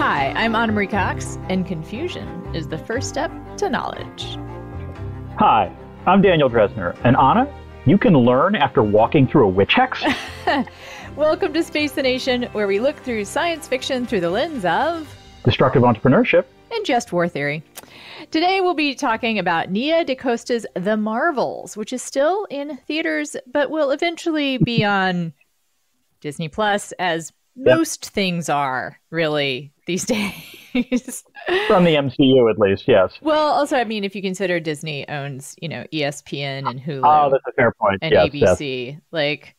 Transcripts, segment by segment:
Hi, I'm Anna Marie Cox, and confusion is the first step to knowledge. Hi, I'm Daniel Dresner, and Anna, you can learn after walking through a witch hex? Welcome to Space the Nation, where we look through science fiction through the lens of destructive entrepreneurship and just war theory. Today we'll be talking about Nia DaCosta's The Marvels, which is still in theaters, but will eventually be on Disney Plus, as most things are, really, these days. From the MCU, at least, yes. Well, also, I mean, if you consider Disney owns, ESPN and Hulu. Oh, that's a fair point. And yes, ABC. Yes. Like,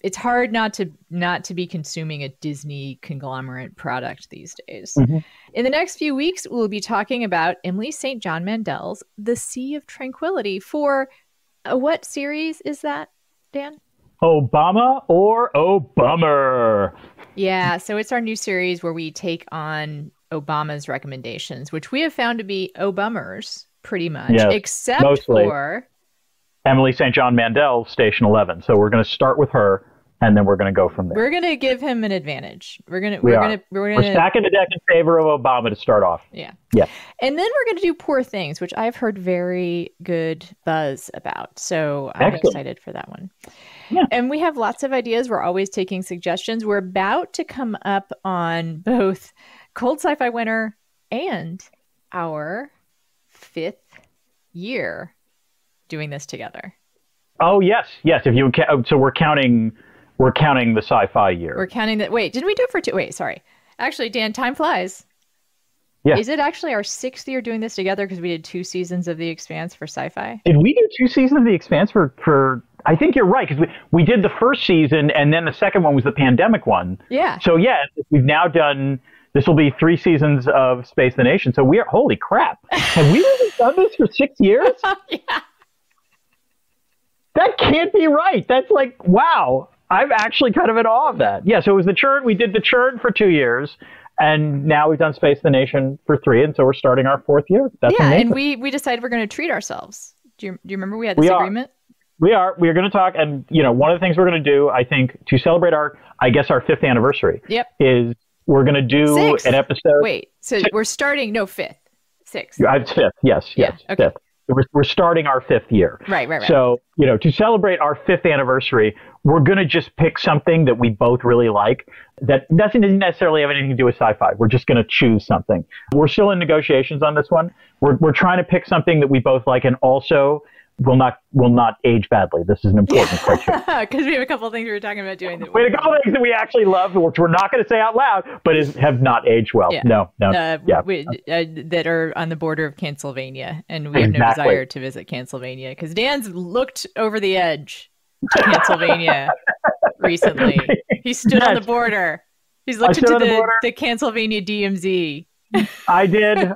it's hard not to be consuming a Disney conglomerate product these days. Mm-hmm. In the next few weeks, we'll be talking about Emily St. John Mandel's The Sea of Tranquility for what series is that, Dan? Obama or Oh Bummer. Yeah, so it's our new series where we take on Obama's recommendations, which we have found to be Oh Bummers, pretty much, except mostly for Emily St. John Mandel's Station 11. So we're going to start with her, and then we're going to go from there. We're going to give him an advantage. We're stacking the deck in favor of Obama to start off. Yeah. Yeah. And then we're going to do Poor Things, which I've heard very good buzz about. So I'm excited for that one. Yeah. And we have lots of ideas. We're always taking suggestions. We're about to come up on both Cold Sci-Fi Winter and our 5th year doing this together. Oh, yes. If you so we're counting the sci-fi year. We're counting that. Wait, didn't we do it for 2? Wait, sorry. Actually, Dan, time flies. Yeah. Is it actually our 6th year doing this together because we did 2 seasons of The Expanse for sci-fi? Did we do 2 seasons of The Expanse for I think you're right, because we did the first season, and then the second one was the pandemic one. Yeah. So, we've now done, this will be 3 seasons of Space the Nation. So we are, holy crap. Have we really done this for 6 years? Yeah. That can't be right. That's like, wow. I'm actually kind of in awe of that. Yeah, so it was the churn. We did the churn for 2 years, and now we've done Space the Nation for 3, and so we're starting our 4th year. That's amazing. And we decided we're going to treat ourselves. Do you remember we had this agreement? We are going to talk, and one of the things we're going to do, I think, to celebrate our 5th anniversary, is we're going to do 6th. An episode. Wait, so 6th. We're starting 5th, 6th. It's 5th. Yes. Okay. 5th. We're starting our 5th year. Right. So, to celebrate our 5th anniversary, we're going to just pick something that we both really like that doesn't necessarily have anything to do with sci-fi. We're just going to choose something. We're still in negotiations on this one. We're trying to pick something that we both like and also will not age badly. This is an important criteria. Because we have a couple of things we were talking about doing. We have a couple of things that we actually love, which we're not going to say out loud, but have not aged well. Yeah. No. That are on the border of Pennsylvania, and we have no desire to visit Pennsylvania because Dan's looked over the edge to Pennsylvania recently. He stood on the border. He's looked into the Pennsylvania DMZ. I did.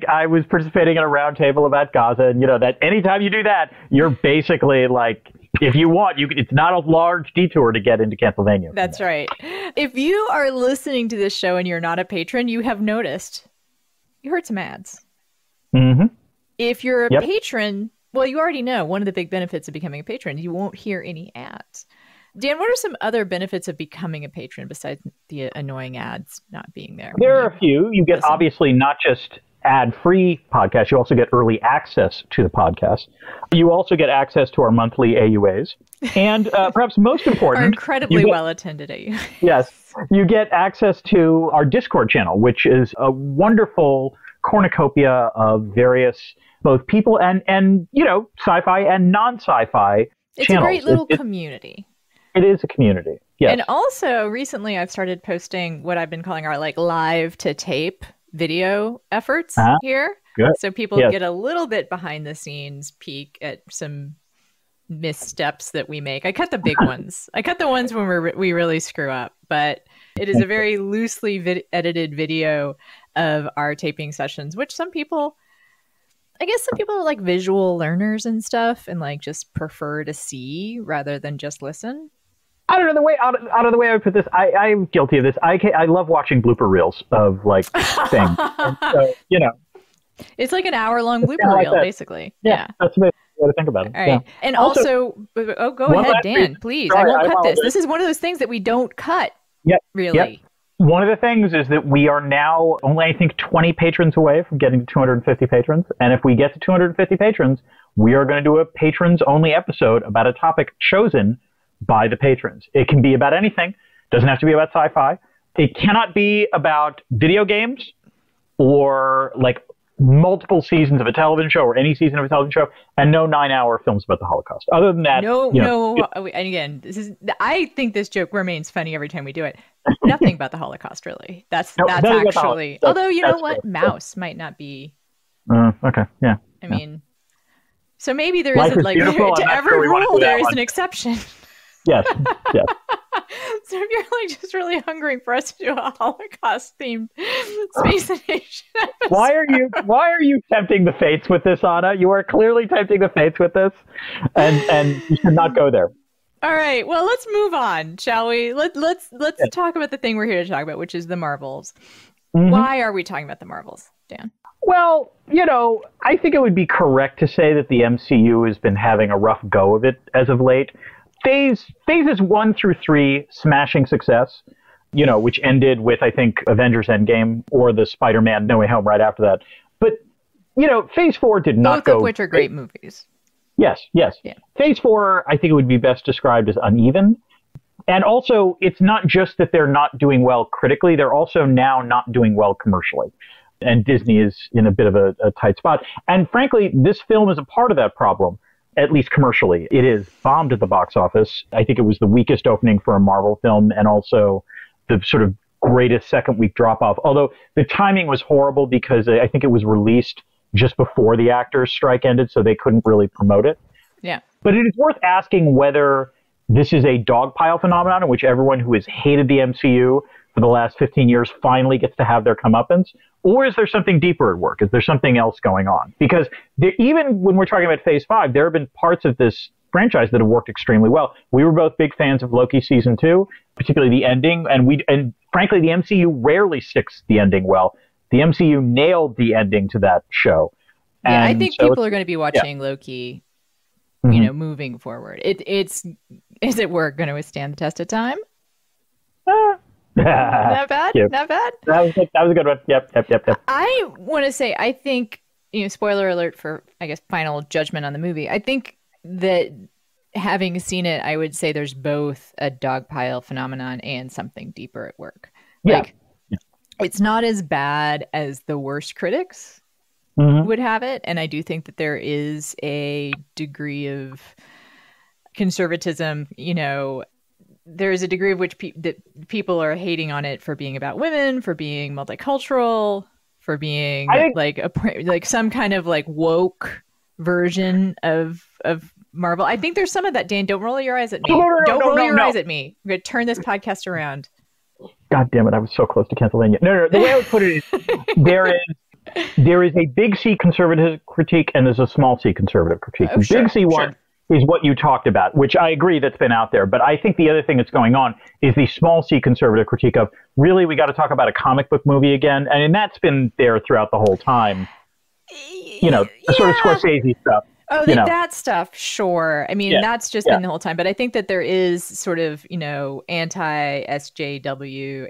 I was participating in a round table about Gaza, and that anytime you do that, you're basically like, if you want, it's not a large detour to get into Pennsylvania. That's right. If you are listening to this show and you're not a patron, you have noticed you heard some ads. Mm-hmm. If you're a patron, well, you already know one of the big benefits of becoming a patron, you won't hear any ads. Dan, what are some other benefits of becoming a patron besides the annoying ads not being there? There are a few. You get obviously not just ad-free podcasts, you also get early access to the podcast. You also get access to our monthly AUAs. And perhaps most important, our incredibly well-attended AUAs. Yes. You get access to our Discord channel, which is a wonderful cornucopia of various both people and sci-fi and non-sci-fi It's channels. A great little community. It is a community, yes. And also, recently, I've started posting what I've been calling our live to tape video efforts here. Good. So people get a little bit behind the scenes peek at some missteps that we make. I cut the big ones. I cut the ones when we really screw up. But it is a very loosely edited video of our taping sessions, which some people are like visual learners and stuff and just prefer to see rather than just listen. I don't know, out of the way I would put this, I'm guilty of this. I love watching blooper reels of things. And so, It's like an hour-long blooper reel, basically. Yeah. That's the way to think about it. All right. Yeah. And also go ahead, Dan, please. Sorry, I won't cut this. This is one of those things that we don't cut, really. One of the things is that we are now only, I think, 20 patrons away from getting to 250 patrons. And if we get to 250 patrons, we are going to do a patrons-only episode about a topic chosen by the patrons. It can be about anything. It doesn't have to be about sci-fi. It cannot be about video games or like multiple seasons of a television show or any season of a television show, and no 9-hour films about the Holocaust. Other than that, and again, I think this joke remains funny every time we do it. Nothing about the Holocaust, really. That's actually. Although you know what, Mouse might not be. Okay, yeah. I mean, so maybe there isn't like to every rule there is an exception. Yes. Yes. So if you're like just really hungry for us to do a Holocaust-themed Space Nation episode. Why are you tempting the fates with this, Anna? You are clearly tempting the fates with this, and you should not go there. All right. Well, let's move on, shall we? Let's talk about the thing we're here to talk about, which is the Marvels. Mm-hmm. Why are we talking about the Marvels, Dan? Well, I think it would be correct to say that the MCU has been having a rough go of it as of late. Phases 1 through 3, smashing success, which ended with, I think, Avengers Endgame or the Spider-Man No Way Home right after that. But, Phase 4 did not go... Both of which are great movies. Yes. Yeah. Phase 4, I think it would be best described as uneven. And also, it's not just that they're not doing well critically, they're also now not doing well commercially. And Disney is in a bit of a tight spot. And frankly, this film is a part of that problem. At least commercially. It is bombed at the box office. I think it was the weakest opening for a Marvel film and also the sort of greatest second week drop off. Although the timing was horrible because I think it was released just before the actors' strike ended, so they couldn't really promote it. Yeah. But it is worth asking whether this is a dogpile phenomenon in which everyone who has hated the MCU for the last 15 years finally gets to have their comeuppance? Or is there something deeper at work? Is there something else going on? Because even when we're talking about Phase 5, there have been parts of this franchise that have worked extremely well. We were both big fans of Loki Season 2, particularly the ending. And frankly, the MCU rarely sticks the ending well. The MCU nailed the ending to that show. Yeah, I think people are going to be watching Loki, moving forward. Is it going to withstand the test of time? Not bad. Cute. Not bad. That was a good one. Yep. I want to say, I think, spoiler alert for, I guess, final judgment on the movie. I think that having seen it, I would say there's both a dogpile phenomenon and something deeper at work. Like, it's not as bad as the worst critics would have it. And I do think that there is a degree of conservatism, there is a degree of which that people are hating on it for being about women, for being multicultural, for being like some kind of like woke version of Marvel. I think there's some of that, Dan. Don't roll your eyes at me. Don't roll your eyes at me. I'm going to turn this podcast around. God damn it. I was so close to canceling it. No. The way I would put it is there is a big C conservative critique and there's a small C conservative critique. The big C one is what you talked about, which I agree that's been out there. But I think the other thing that's going on is the small C conservative critique of, really, we got to talk about a comic book movie again. And that's been there throughout the whole time. The sort of Scorsese stuff. Oh, that stuff, sure. I mean, that's just been the whole time. But I think that there is sort of, anti-SJW,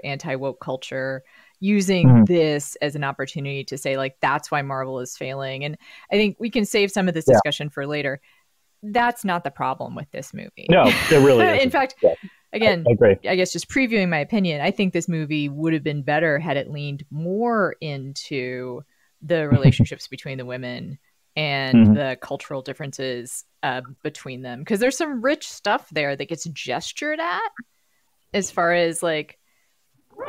anti-woke culture using this as an opportunity to say, like, that's why Marvel is failing. And I think we can save some of this discussion for later. That's not the problem with this movie. No, it really isn't. In fact, again, I guess just previewing my opinion, I think this movie would have been better had it leaned more into the relationships between the women and the cultural differences between them. Because there's some rich stuff there that gets gestured at as far as like...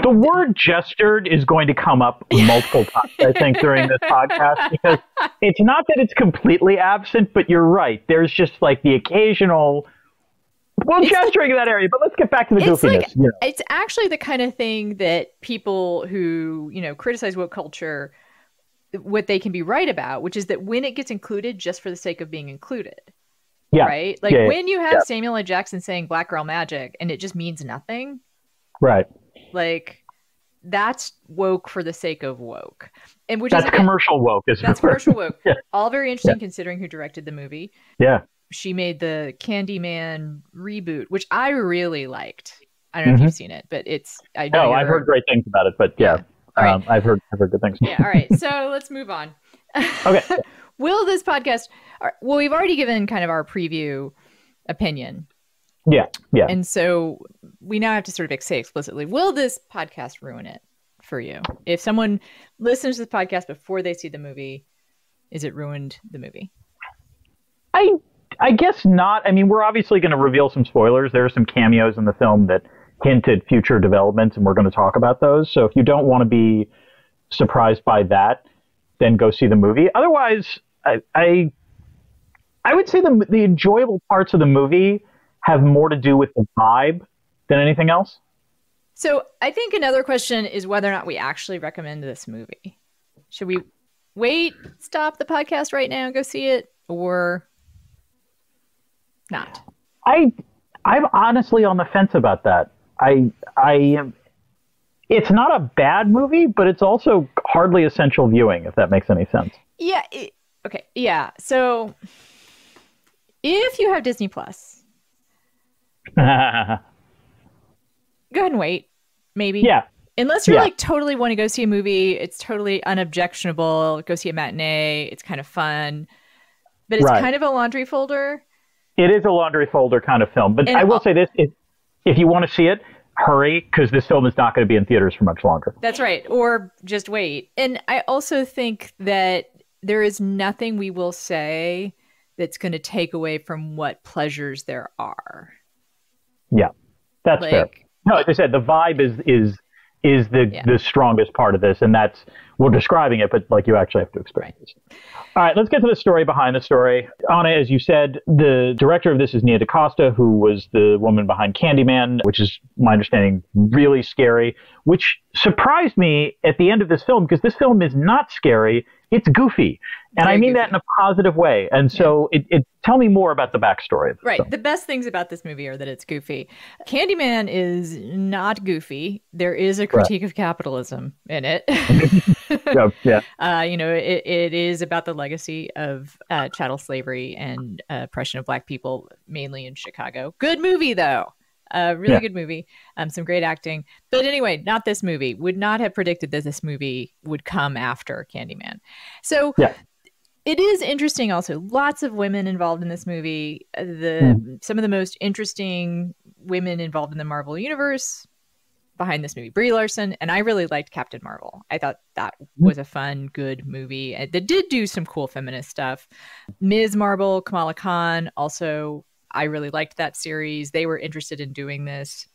The word gestured is going to come up multiple times, I think, during this podcast, because it's not that it's completely absent, but you're right. There's just like the occasional, gesturing in that area, but let's get back to the goofiness. Like, it's actually the kind of thing that people who, criticize woke culture, what they can be right about, which is that when it gets included just for the sake of being included, right? Like when you have Samuel L. Jackson saying Black Girl Magic and it just means nothing. Right. Like, that's woke for the sake of woke. And which that's is commercial woke, isn't it? That's commercial woke. All very interesting considering who directed the movie. Yeah. She made the Candyman reboot, which I really liked. I don't know if you've seen it, but I know No, I've heard great things about it, but yeah. All right. I've heard good things. Yeah. All right. So let's move on. Okay. Will this podcast, well, we've already given kind of our preview opinion. Yeah. Yeah. And so we now have to sort of say explicitly, will this podcast ruin it for you? If someone listens to the podcast before they see the movie, is it ruined the movie? I guess not. I mean, we're obviously going to reveal some spoilers. There are some cameos in the film that hint at future developments, and we're going to talk about those. So if you don't want to be surprised by that, then go see the movie. Otherwise, I would say the enjoyable parts of the movie have more to do with the vibe than anything else. So I think another question is whether or not we actually recommend this movie. Should we wait, stop the podcast right now and go see it, or not? I'm honestly on the fence about that. I am. It's not a bad movie, but it's also hardly essential viewing, if that makes any sense. Yeah. Okay. Yeah. So if you have Disney Plus, go ahead and wait. Maybe. Yeah. Unless you're like totally want to go see a movie, it's totally unobjectionable. Go see a matinee. It's kind of fun, but it's kind of a laundry folder. It is a laundry folder kind of film. But I will say this: if you want to see it, hurry, because this film is not going to be in theaters for much longer. That's right. Or just wait. And I also think that there is nothing we will say that's going to take away from what pleasures there are. Yeah, that's fair. No, as I said, the vibe is the strongest part of this, and that's, we're describing it, but like you actually have to experience it. All right, let's get to the story behind the story. Anna, as you said, the director of this is Nia DaCosta, who was the woman behind Candyman, which is, my understanding, really scary, which surprised me at the end of this film, because this film is not scary, it's goofy. And I mean that in a positive way. And so tell me more about the backstory. Right. The best things about this movie are that it's goofy. Candyman is not goofy. There is a critique of capitalism in it. It is about the legacy of chattel slavery and oppression of Black people, mainly in Chicago. Good movie, though. Really good movie. Some great acting. But anyway, not this movie. Would not have predicted that this movie would come after Candyman. So it is interesting also. Lots of women involved in this movie. Some of the most interesting women involved in the Marvel Universe behind this movie. Brie Larson. And I really liked Captain Marvel. I thought that was a fun, good movie. That did do some cool feminist stuff. Ms. Marvel, Kamala Khan, also... I really liked that series. They were interested in doing this.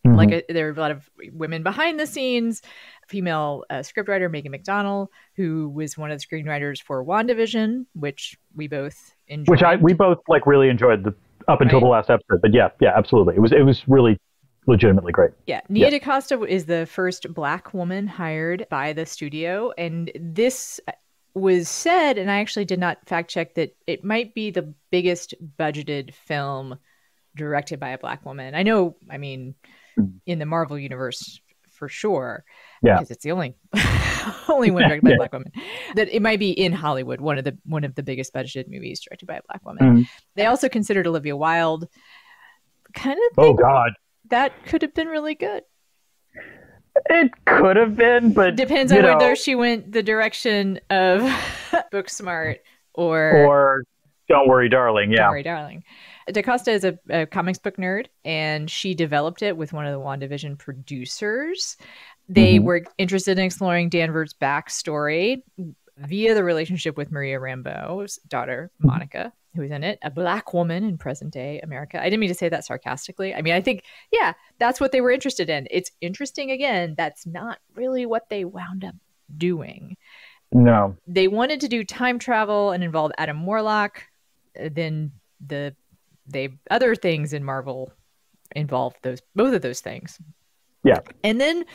There are a lot of women behind the scenes. Female scriptwriter Megan McDonnell, who was one of the screenwriters for WandaVision, which we both enjoyed. We both really enjoyed up until the last episode. But yeah, absolutely. It was really legitimately great. Yeah. Nia DaCosta is the first Black woman hired by the studio, and this was said, and I actually did not fact check, that it might be the biggest budgeted film directed by a Black woman. I know, in the Marvel universe for sure, because it's the only one directed by a Black woman. That it might be in Hollywood, one of the biggest budgeted movies directed by a Black woman. They also considered Olivia Wilde. Kind of. Oh God, that could have been really good. It could have been, but depends on whether she went the direction of Booksmart or Don't Worry, Darling. Yeah, Don't Worry, Darling. DaCosta is a comics book nerd, and she developed it with one of the WandaVision producers. They were interested in exploring Danvers' backstory via the relationship with Maria Rambeau's daughter, Monica, who is in it, a Black woman in present-day America. I didn't mean to say that sarcastically. I think, that's what they were interested in. It's interesting, again, that's not really what they wound up doing. No. They wanted to do time travel and involve Adam Warlock. Then the other things in Marvel involved both of those things. Yeah. And then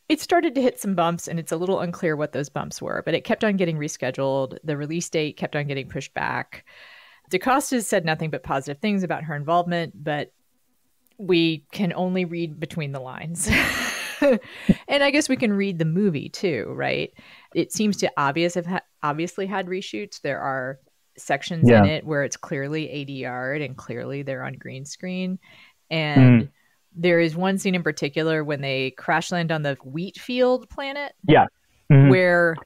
it started to hit some bumps, and it's a little unclear what those bumps were, but it kept on getting rescheduled. The release date kept on getting pushed back. DaCosta said nothing but positive things about her involvement, but we can only read between the lines. And I guess we can read the movie too, right? It seems to obviously had reshoots. There are sections in it where it's clearly ADR'd and clearly they're on green screen. And there is one scene in particular when they crash land on the wheat field planet. Yeah. Where,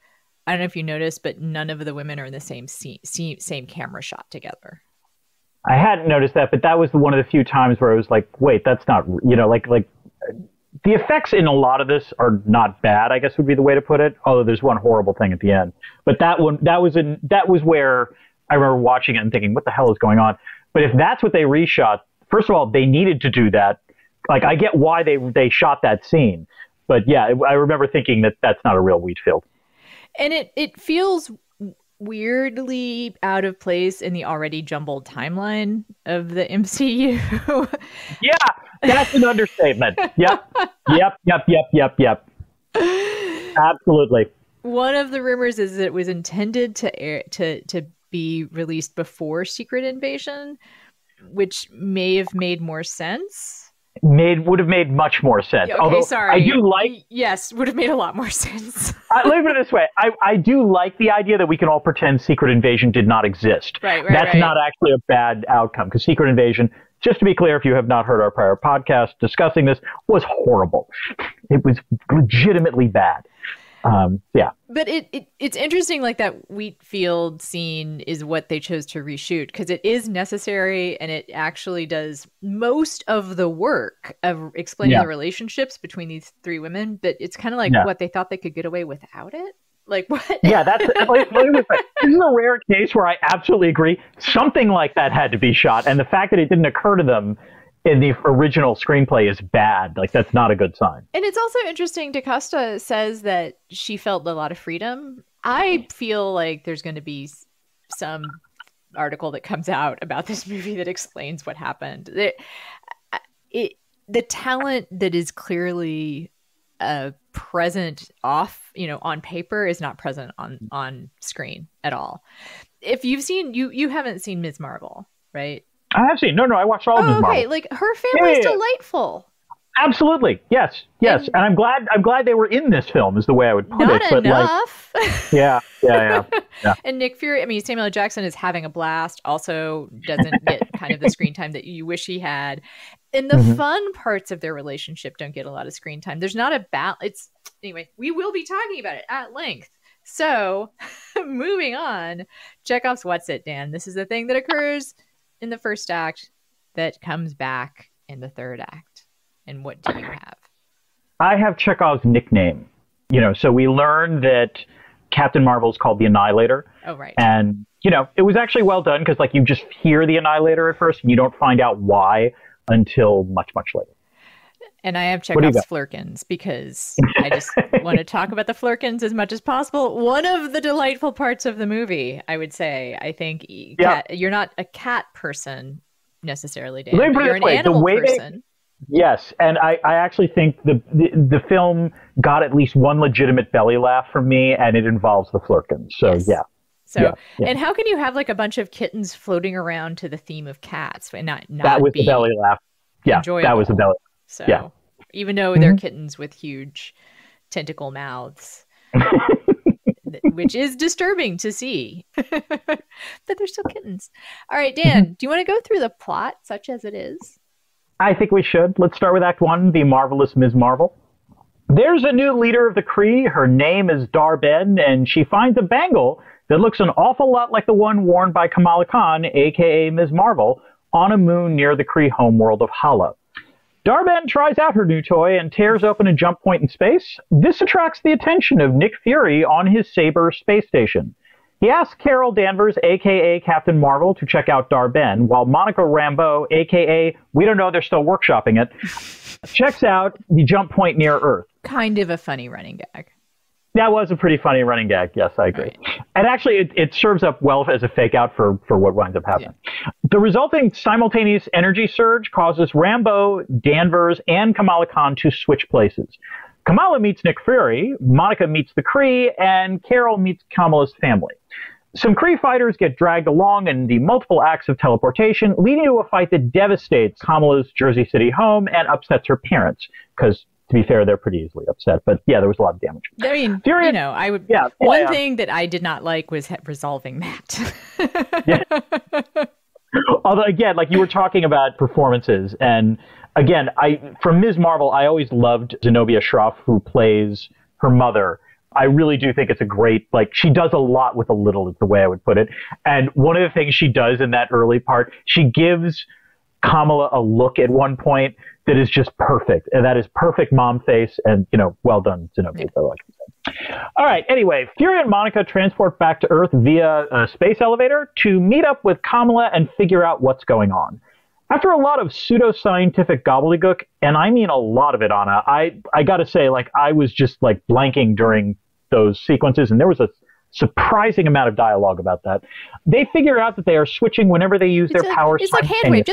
I don't know if you noticed, but none of the women are in the same same camera shot together. I hadn't noticed that, but that was one of the few times where I was like, wait, that's not, like the effects in a lot of this are not bad, I guess would be the way to put it. Although there's one horrible thing at the end. But that was where I remember watching it and thinking, what the hell is going on? But if that's what they reshot, first of all, they needed to do that. Like, I get why they shot that scene. But yeah, I remember thinking that that's not a real wheat field. And it feels weirdly out of place in the already jumbled timeline of the MCU. Yeah, that's an understatement. Yep. Absolutely. One of the rumors is that it was intended to be released before Secret Invasion, which may have made more sense. Would have made much more sense. Okay, although sorry. I do like... Yes, would have made a lot more sense. Let me put it this way. I do like the idea that we can all pretend Secret Invasion did not exist. Right. That's not actually a bad outcome, because Secret Invasion, just to be clear, if you have not heard our prior podcast discussing this, was horrible. It was legitimately bad. Yeah. But it's interesting, like that wheat field scene is what they chose to reshoot, because it is necessary and it actually does most of the work of explaining the relationships between these three women. But it's kind of like what they thought they could get away without it. Like what? Yeah, this is a rare case where I absolutely agree. Something like that had to be shot, and the fact that it didn't occur to them in the original screenplay is bad. Like, that's not a good sign. And it's also interesting, DaCosta says that she felt a lot of freedom. I feel like there's going to be some article that comes out about this movie that explains what happened. The talent that is clearly present on paper is not present on screen at all. If you've seen, you haven't seen Ms. Marvel, right? I have seen. No, I watched all of Ms. Marvel. Okay, like her family's delightful. Absolutely, yes, and I'm glad they were in this film. Is the way I would put it. Not enough. Yeah. And Nick Fury. I mean, Samuel L. Jackson is having a blast. Also, doesn't get kind of the screen time that you wish he had. And the fun parts of their relationship don't get a lot of screen time. There's not a balance. Anyway, we will be talking about it at length. So, moving on. Chekhov's what's it, Dan? This is the thing that occurs in the first act that comes back in the third act. And what do you have? I have Chekhov's nickname. So we learn that Captain Marvel is called the Annihilator. Oh, right. And, it was actually well done because, like, you just hear the Annihilator at first and you don't find out why until much, much later. And I have Chekhov's flerkens because I just want to talk about the flerkens as much as possible. One of the delightful parts of the movie, I would say. I think you're not a cat person necessarily, Dan. You're an animal person. Yes, and I actually think the film got at least one legitimate belly laugh from me, and it involves the flerkens. So, yes. And how can you have like a bunch of kittens floating around to the theme of cats and not that was the belly laugh. Yeah, enjoyable? That was the belly laugh. So, even though they're kittens with huge tentacle mouths, which is disturbing to see, but they're still kittens. All right, Dan, do you want to go through the plot, such as it is? I think we should. Let's start with Act 1, the marvelous Ms. Marvel. There's a new leader of the Kree. Her name is Dar-Ben, and she finds a bangle that looks an awful lot like the one worn by Kamala Khan, a.k.a. Ms. Marvel, on a moon near the Kree homeworld of Hala. Dar-Ben tries out her new toy and tears open a jump point in space. This attracts the attention of Nick Fury on his Saber space station. He asks Carol Danvers, a.k.a. Captain Marvel, to check out Dar-Ben, while Monica Rambeau, a.k.a. we don't know, they're still workshopping it, checks out the jump point near Earth. Kind of a funny running gag. That was a pretty funny running gag. Yes, I agree. Right. And actually, it serves up well as a fake out for what winds up happening. Yeah. The resulting simultaneous energy surge causes Rambeau, Danvers, and Kamala Khan to switch places. Kamala meets Nick Fury, Monica meets the Kree, and Carol meets Kamala's family. Some Kree fighters get dragged along in the multiple acts of teleportation, leading to a fight that devastates Kamala's Jersey City home and upsets her parents, because, to be fair, they're pretty easily upset. But yeah, there was a lot of damage. I mean, Fury, I would. Yeah, one thing that I did not like was resolving that. Yeah. Although, again, like you were talking about performances, and again, from Ms. Marvel, I always loved Zenobia Shroff, who plays her mother. I really do think it's a great, like, she does a lot with a little, is the way I would put it. And one of the things she does in that early part, she gives Kamala a look at one point that is just perfect. And that is perfect mom face. And, well done, Zenobia. Yeah. Like I said. All right. Anyway, Fury and Monica transport back to Earth via a space elevator to meet up with Kamala and figure out what's going on. After a lot of pseudoscientific gobbledygook, and I mean a lot of it, Anna, I got to say, like, I was just like blanking during those sequences, and there was a surprising amount of dialogue about that. They figure out that they are switching whenever they use their powers. It's like hand wave,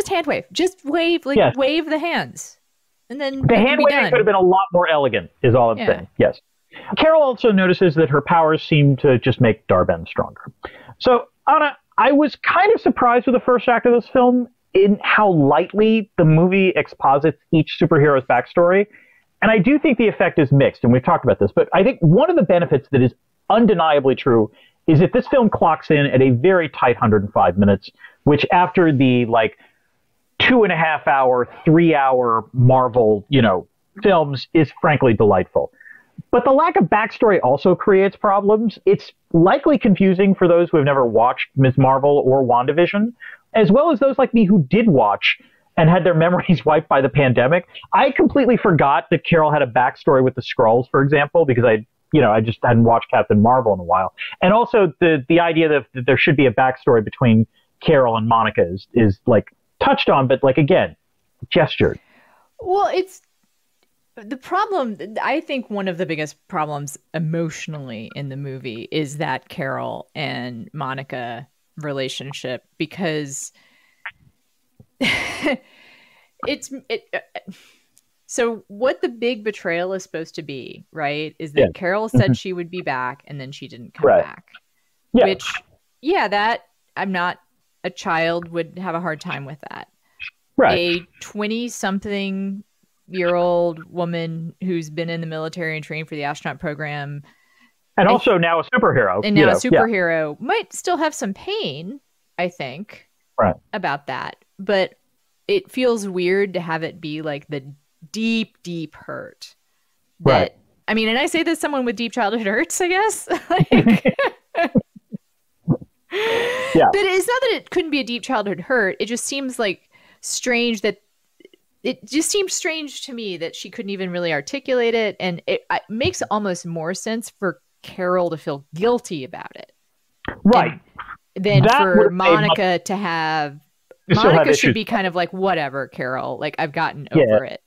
just wave, like wave the hands, and then the hand waving could have been a lot more elegant. Is all I'm saying. Yes. Carol also notices that her powers seem to just make Dar-Benn stronger. So, Anna, I was kind of surprised with the first act of this film in how lightly the movie exposits each superhero's backstory. And I do think the effect is mixed, and we've talked about this, but I think one of the benefits that is undeniably true is that this film clocks in at a very tight 105 minutes, which after the, 2.5 hour, 3 hour Marvel, films is frankly delightful. But the lack of backstory also creates problems. It's likely confusing for those who have never watched Ms. Marvel or WandaVision, as well as those like me who did watch and had their memories wiped by the pandemic. I completely forgot that Carol had a backstory with the Skrulls, for example, because I just hadn't watched Captain Marvel in a while. And also the idea that there should be a backstory between Carol and Monica is like touched on, but like, again, gestured. Well, it's the problem. I think one of the biggest problems emotionally in the movie is that Carol and Monica relationship, because so what the big betrayal is supposed to be, right, is that Carol said she would be back and then she didn't come back. Yeah. Which, that I'm not a child would have a hard time with that. Right. A 20-something-year-old woman who's been in the military and trained for the astronaut program. And also now a superhero. And now a superhero might still have some pain, I think, about that. But it feels weird to have it be like the deep, deep hurt. That, I mean, and I say this, someone with deep childhood hurts, I guess. But it's not that it couldn't be a deep childhood hurt. It just seems like strange that it just seems strange to me that she couldn't even really articulate it. And it makes almost more sense for Carol to feel guilty about it. Right. Than for Monica to have. Monica should be kind of like, whatever, Carol, like, I've gotten over it.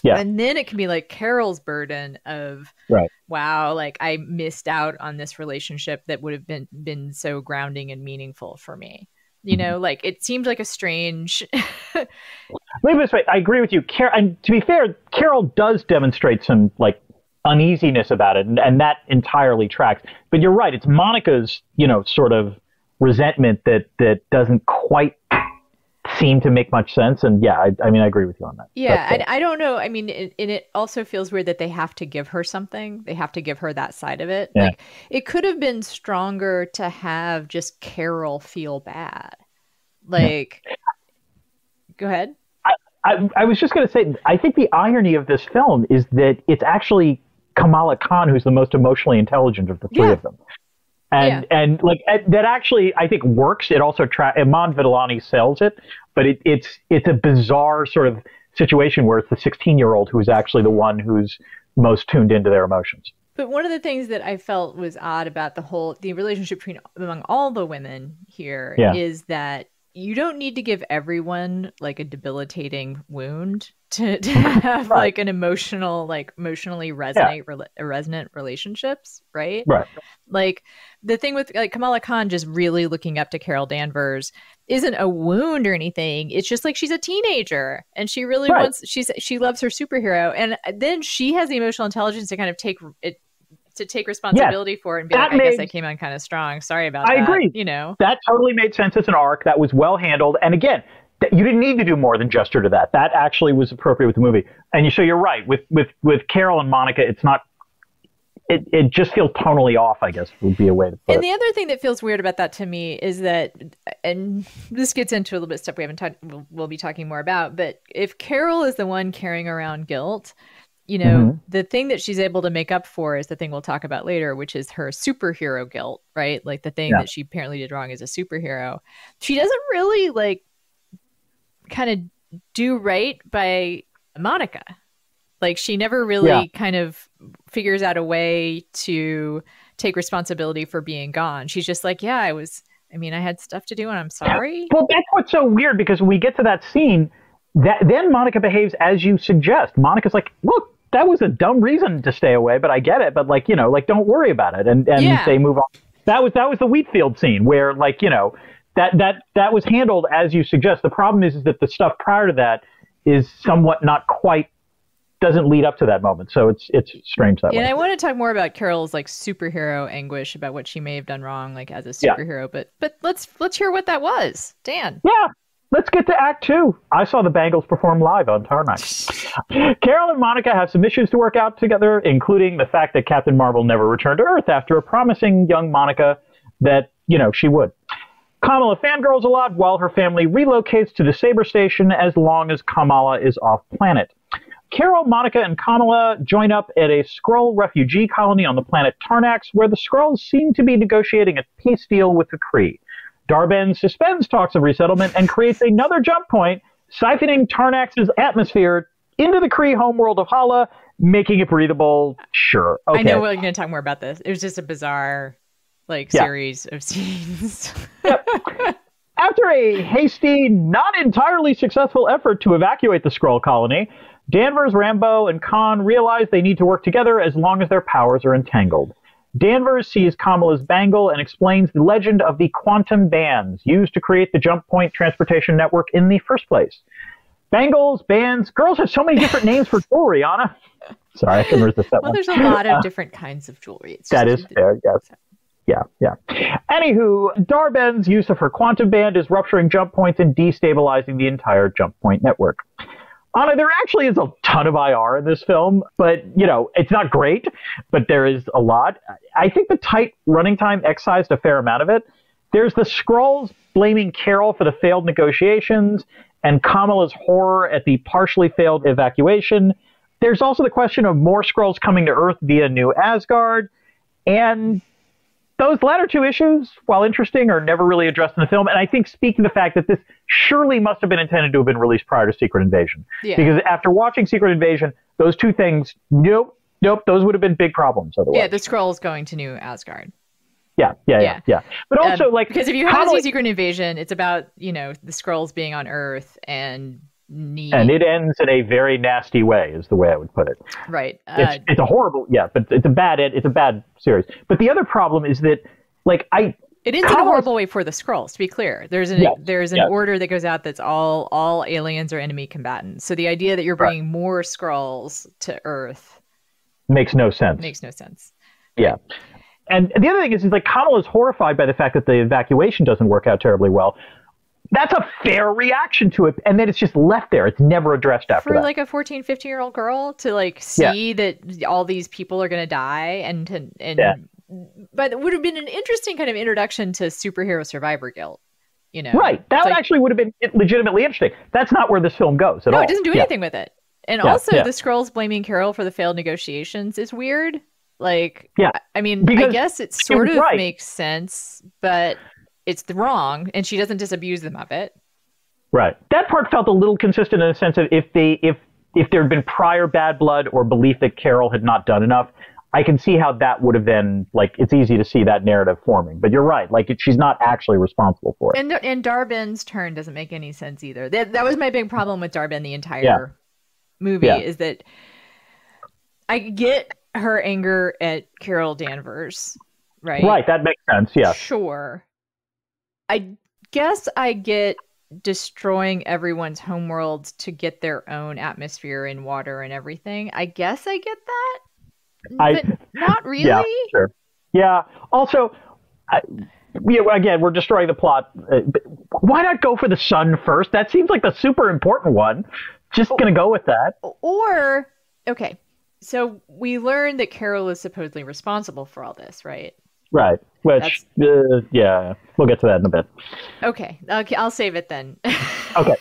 Yeah. And then it can be like Carol's burden of, wow, like, I missed out on this relationship that would have been so grounding and meaningful for me. Like, it seemed like a strange. Let me this way. I agree with you. And to be fair, Carol does demonstrate some, like, uneasiness about it, and that entirely tracks. But you're right. It's Monica's, sort of resentment that doesn't quite seem to make much sense. And I mean, I agree with you on that. Yeah, I don't know. I mean, it also feels weird that they have to give her something. They have to give her that side of it. Yeah. Like, it could have been stronger to have just Carol feel bad. Like, go ahead. I was just going to say, I think the irony of this film is that it's actually Kamala Khan who's the most emotionally intelligent of the three of them. And like that actually, I think, works. It also Iman Vellani sells it, but it's a bizarre sort of situation where it's the 16-year-old who is actually the one who's most tuned into their emotions. But one of the things that I felt was odd about the relationship among all the women here is that you don't need to give everyone like a debilitating wound to have like an emotionally resonant relationships, right? Right. Like, the thing with like Kamala Khan just really looking up to Carol Danvers isn't a wound or anything. It's just like she's a teenager and she really she loves her superhero, and then she has the emotional intelligence to kind of take responsibility for it and be like, I guess I came on kind of strong. Sorry about that. I agree. That totally made sense as an arc. That was well handled. And again, you didn't need to do more than gesture to that. That actually was appropriate with the movie. And so you're right. With Carol and Monica, it's not it just feels tonally off, I guess would be a way to put it. And the other thing that feels weird about that to me is that, and this gets into a little bit of stuff we haven't talked, we'll be talking more about, but if Carol is the one carrying around guilt, you know, the thing that she's able to make up for is the thing we'll talk about later, which is her superhero guilt, right? Like the thing that she apparently did wrong as a superhero. She doesn't really like kind of do right by Monica. Like she never really kind of figures out a way to take responsibility for being gone. She's just like, yeah, I had stuff to do and I'm sorry. Well, that's what's so weird, because when we get to that scene, then Monica behaves as you suggest. Monica's like, look, that was a dumb reason to stay away, but I get it. But like, don't worry about it. And they move on. That was the Wheatfield scene where like, that was handled as you suggest. The problem is that the stuff prior to that is somewhat not quite, doesn't lead up to that moment. So it's strange that way. And I want to talk more about Carol's like superhero anguish about what she may have done wrong, like as a superhero, but let's hear what that was. Dan. Yeah. Let's get to Act 2. I saw the Bangles perform live on Tarmac. Carol and Monica have some issues to work out together, including the fact that Captain Marvel never returned to Earth after promising young Monica that, she would. Kamala fangirls a lot while her family relocates to the Saber Station as long as Kamala is off planet. Carol, Monica, and Kamala join up at a Skrull refugee colony on the planet Tarnax, where the Skrulls seem to be negotiating a peace deal with the Kree. Darben suspends talks of resettlement and creates another jump point, siphoning Tarnax's atmosphere into the Kree homeworld of Hala, making it breathable. Sure. Okay. I know we're going to talk more about this. It was just a bizarre, series of scenes. Yep. After a hasty, not entirely successful effort to evacuate the Skrull colony, Danvers, Rambeau, and Khan realize they need to work together as long as their powers are entangled. Danvers sees Kamala's bangle and explains the legend of the quantum bands used to create the jump point transportation network in the first place. Bangles, bands, girls have so many different names for jewelry, Anna. Sorry, I couldn't resist that one. Well, there's a lot of different kinds of jewelry. That is fair, yes. Yeah. Anywho, Darben's use of her quantum band is rupturing jump points and destabilizing the entire jump point network. Anna, there actually is a ton of IR in this film, but, it's not great, but there is a lot. I think the tight running time excised a fair amount of it. There's the Skrulls blaming Carol for the failed negotiations and Kamala's horror at the partially failed evacuation. There's also the question of more Skrulls coming to Earth via New Asgard, and those latter two issues, while interesting, are never really addressed in the film. And I think speaking to the fact that this surely must have been intended to have been released prior to Secret Invasion. Yeah. Because after watching Secret Invasion, those two things, nope, those would have been big problems otherwise. Yeah, the Skrulls going to New Asgard. Yeah. But also, because if you haven't seen Secret Invasion, it's about, the Skrulls being on Earth and and it ends in a very nasty way, is the way I would put it. Right. It's a horrible, but it's a bad series. But the other problem is that, it ends in a horrible way for the Skrulls, to be clear. There's an order that goes out that's all aliens are enemy combatants. So the idea that you're bringing more Skrulls to Earth makes no sense. Yeah. And the other thing is Kamala's horrified by the fact that the evacuation doesn't work out terribly well. That's a fair reaction to it, and then it's just left there. It's never addressed after that. For like a 14, 15-year-old girl to see that all these people are going to die, but it would have been an interesting kind of introduction to superhero survivor guilt. Right. That actually would have been legitimately interesting. That's not where this film goes at all. No, it doesn't do anything with it. And also, the Skrulls blaming Carol for the failed negotiations is weird. I guess it sort of makes sense, but it's wrong, and she doesn't disabuse them of it. Right. That part felt a little consistent in the sense of if there had been prior bad blood or belief that Carol had not done enough, I can see how that would have been, it's easy to see that narrative forming. But you're right, she's not actually responsible for it. And Darben's turn doesn't make any sense either. That was my big problem with Darben the entire movie, is that I get her anger at Carol Danvers, right? Right, that makes sense, yeah. Sure. I guess I get destroying everyone's homeworlds to get their own atmosphere and water and everything. I guess I get that, but not really. Yeah, sure. Yeah. Also, again, we're destroying the plot. Why not go for the sun first? That seems like the super important one. Just going to go with that. Or, okay, So we learned that Carol is supposedly responsible for all this, right? Right. Which, yeah, we'll get to that in a bit. Okay, I'll save it then. Okay.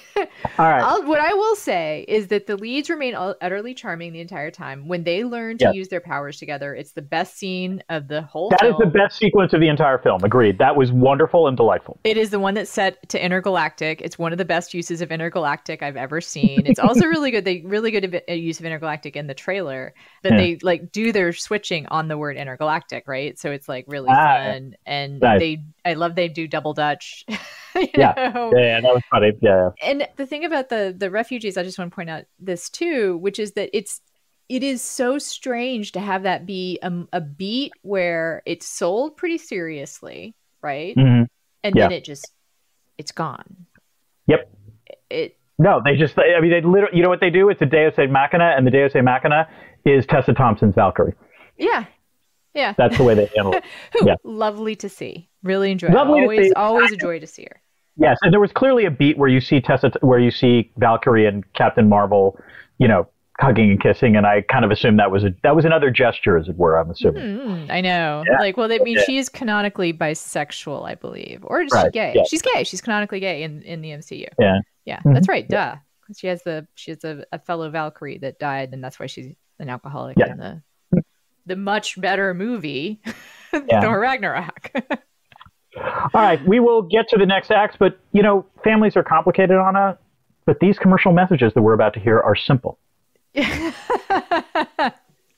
All right. What I will say is that the leads remain utterly charming the entire time. When they learn to use their powers together, it's the best scene of the whole film. That is the best sequence of the entire film. Agreed. That was wonderful and delightful. It is the one that's set to intergalactic. It's one of the best uses of intergalactic I've ever seen. It's also really good. They really good use of intergalactic in the trailer. That they like do their switching on the word intergalactic, right? So it's like really fun. And nice. I love they do double Dutch. Yeah, that was funny. Yeah. And the thing about the refugees, I just want to point out this too, which is that it is so strange to have that be a beat where it's sold pretty seriously, right? Mm-hmm. And then it's gone. Yep. No, they literally, you know what they do? It's a Deus Ex Machina, and the Deus Ex Machina is Tessa Thompson's Valkyrie. Yeah. Yeah. That's the way they handle it. Yeah. Lovely to see. Really enjoy it. Always a joy to see her. Yes, and there was clearly a beat where you see Valkyrie and Captain Marvel, hugging and kissing, and I kind of assumed that was another gesture, as it were. I'm assuming. I know. Yeah. She's canonically bisexual, I believe, or is she gay? Yeah. She's gay. She's canonically gay in the MCU. Yeah. Yeah, that's right. Duh. She has a fellow Valkyrie that died, and that's why she's an alcoholic in the much better movie, Thor Ragnarok. All right, we will get to the next acts, but, families are complicated, Anna, but these commercial messages that we're about to hear are simple.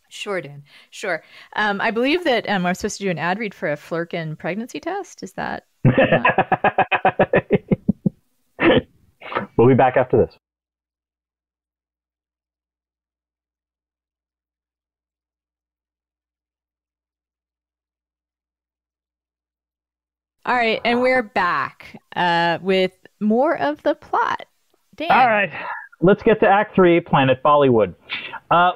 Sure, Dan. Sure. I believe that I was supposed to do an ad read for a Flerken pregnancy test. Is that? We'll be back after this. All right, and we're back with more of the plot. Dan. All right, let's get to Act 3, Planet Bollywood.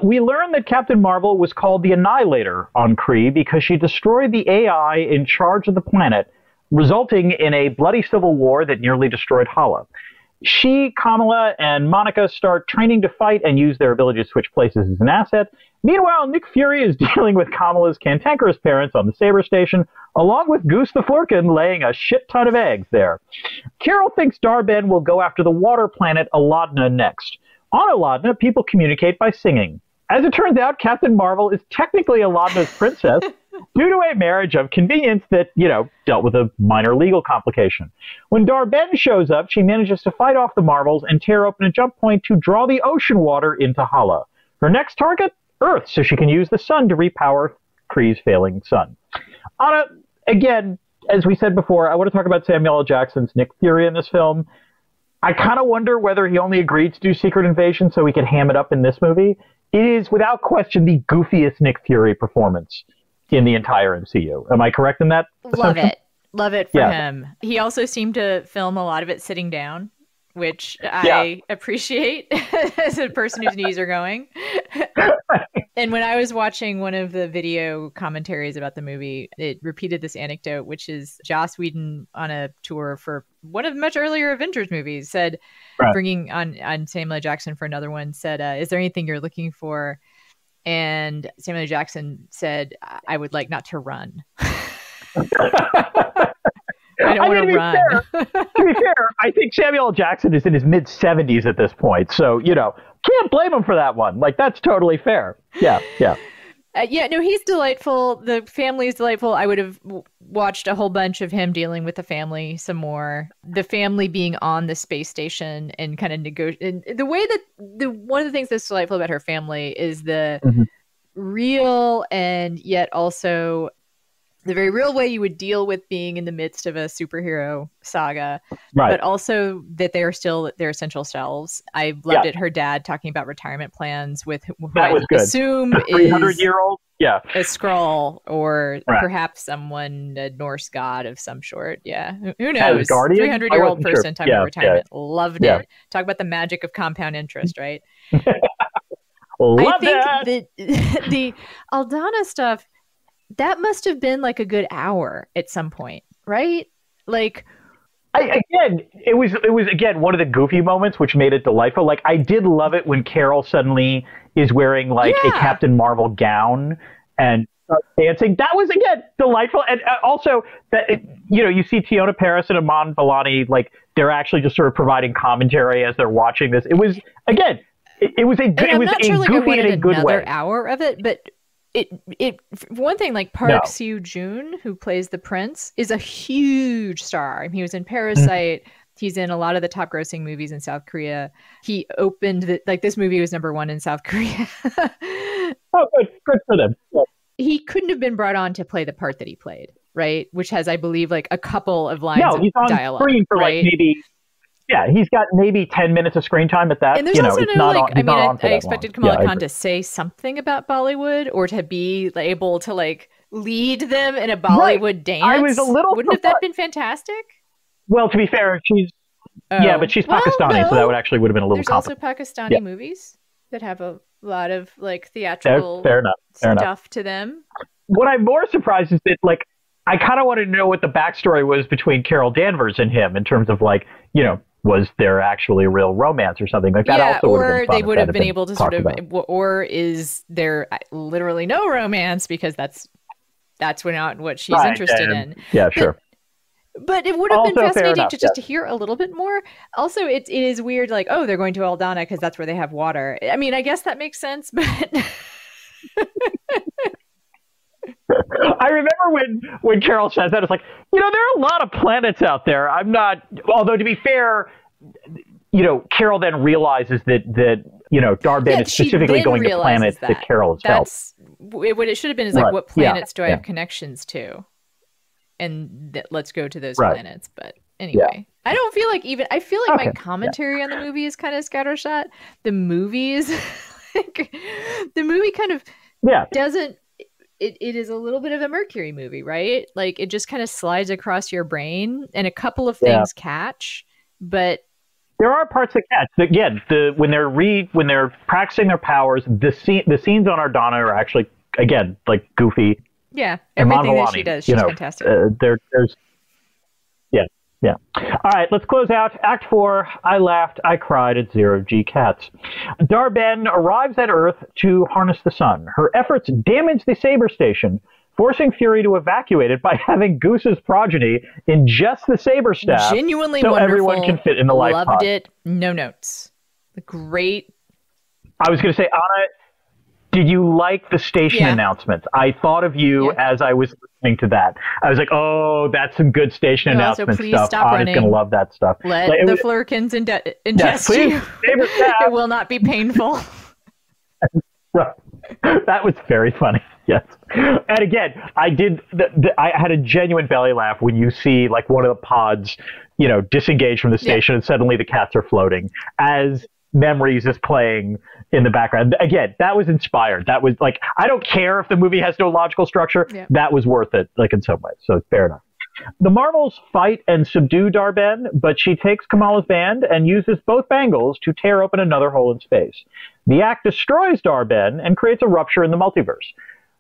We learn that Captain Marvel was called the Annihilator on Kree because she destroyed the AI in charge of the planet, resulting in a bloody civil war that nearly destroyed Hala. She, Kamala, and Monica start training to fight and use their ability to switch places as an asset. Meanwhile, Nick Fury is dealing with Kamala's cantankerous parents on the Saber Station, along with Goose the Flerken laying a shit ton of eggs there. Carol thinks Dar-Ben will go after the water planet Aladna next. On Aladna, people communicate by singing. As it turns out, Captain Marvel is technically Aladna's princess due to a marriage of convenience that, dealt with a minor legal complication. When Dar-Ben shows up, she manages to fight off the Marvels and tear open a jump point to draw the ocean water into Hala. Her next target? Earth, so she can use the sun to repower Kree's failing sun. Anna, again, as we said before, I want to talk about Samuel L. Jackson's Nick Fury in this film. I kind of wonder whether he only agreed to do Secret Invasion so he could ham it up in this movie. It is, without question, the goofiest Nick Fury performance in the entire MCU. Am I correct in that assumption? Love it for him. He also seemed to film a lot of it sitting down, which I appreciate as a person whose knees are going. And when I was watching one of the video commentaries about the movie, it repeated this anecdote, which is Joss Whedon on a tour for one of the much earlier Avengers movies said, bringing on Samuel L. Jackson for another one, said, is there anything you're looking for? And Samuel L. Jackson said, I would like not to run. I don't want to run. To be fair, I think Samuel L. Jackson is in his mid-70s at this point. So, can't blame him for that one. Like, that's totally fair. Yeah. No, he's delightful. The family is delightful. I would have watched a whole bunch of him dealing with the family some more. The family being on the space station and kind of negotiating. The way that one of the things that's delightful about her family is the real and yet also the very real way you would deal with being in the midst of a superhero saga, but also that they are still their essential selves. I loved it. Her dad talking about retirement plans with who I assume is 300-year-old, a Skrull or perhaps someone, a Norse god of some sort. Yeah, who knows? 300-year-old person talking about retirement. Loved it. Talk about the magic of compound interest, right? I think that the Aldana stuff, that must have been like a good hour at some point, right? Like, It was again one of the goofy moments which made it delightful. Like I did love it when Carol suddenly is wearing like a Yeah. Captain Marvel gown and starts dancing. That was again delightful, and also that you see Tiona Paris and Iman Vellani like they're actually just sort of providing commentary as they're watching this. It was again, it was a And it I'm was not a sure like I goofy in wanted a good another way. hour of it, but it one thing like No. Park Seo-joon, who plays the prince, is a huge star. I mean, he was in Mhm. Parasite. He's in a lot of the top grossing movies in South Korea. He opened like this movie was #1 in South Korea. Oh, good for them. Yeah. He couldn't have been brought on to play the part that he played, right? Which has, I believe, like a couple of lines No, of he's on dialogue, screen for like right? maybe. Yeah, he's got maybe 10 minutes of screen time at that. And there's also It's no not like, on. I He's mean, not I, on for I that long. expected Yeah, Kamala I Khan agree. to say something about Bollywood or to be able to like lead them in a Right. Bollywood I was a dance. little Wouldn't have surprised. that been fantastic? Well, to be fair, Oh, but she's well, Pakistani, so that no. would would have been a little There's also complicated. Yeah, Pakistani movies that have a lot of like fair, theatrical fair enough. Fair enough. stuff to them. What I'm more surprised is that, like, I kind of wanted to know what the backstory was between Carol Danvers and him in terms of, like, was there actually a real romance or something like that? Yeah, Also would have been or fun they if would that have had been been able to sort talked of, about. or is there literally no romance because that's not what she's Right. interested in. Yeah, But sure. But it would have been Also fair fascinating enough. to Yes. just to hear a little bit more. Also, it is weird, like, oh, they're going to Aldana because that's where they have water. I mean, I guess that makes sense, but I remember when Carol says that, it's like, there are a lot of planets out there. I'm not, although to be fair, Carol then realizes that Darben yeah, is she specifically then going to realizes planets that Carol has helped. that's what it should have been is like, Right. what Yeah. planets do I Yeah. have connections to? And let's go to those Right. planets. But Yeah. anyway, I don't feel like I feel like my Okay. Yeah. commentary on the movie is kind of scattershot. The movies, like, the movie kind of Yeah. doesn't it is a little bit of a Mercury movie, right? Like it just kind of slides across your brain and a couple of Yeah. things catch, but There are parts that catch. Again, when they're practicing their powers, the scenes on Ardana are actually again like goofy. yeah, And everything that Manvolani, she does, she's fantastic. There's yeah, yeah. All right, let's close out Act 4. I laughed, I cried at Zero G Cats. Darben arrives at Earth to harness the sun. Her efforts damage the Saber Station, forcing Fury to evacuate it by having Goose's progeny ingest the Saber staff, Genuinely so wonderful. everyone can fit in the life Loved pod. it. No notes. Great. I was going to say, Anna, did you like the station Yeah. announcements? I thought of you Yeah. as I was listening to that. I was like, oh, that's some good station And also, announcement please stuff. stop Anna's running. going to love that stuff. Let Like, it the was- flerkens Yes, ingest please. you. Saber staff. It will not be painful. Right. That was very funny. Yes. And again, I had a genuine belly laugh when you see like one of the pods, disengage from the station and suddenly the cats are floating as Memories is playing in the background. Again, that was inspired. That was like, I don't care if the movie has no logical structure. Yeah. That was worth it, like in some ways. So fair enough. The Marvels fight and subdue Darben, but she takes Kamala's band and uses both bangles to tear open another hole in space. The act destroys Darben and creates a rupture in the multiverse.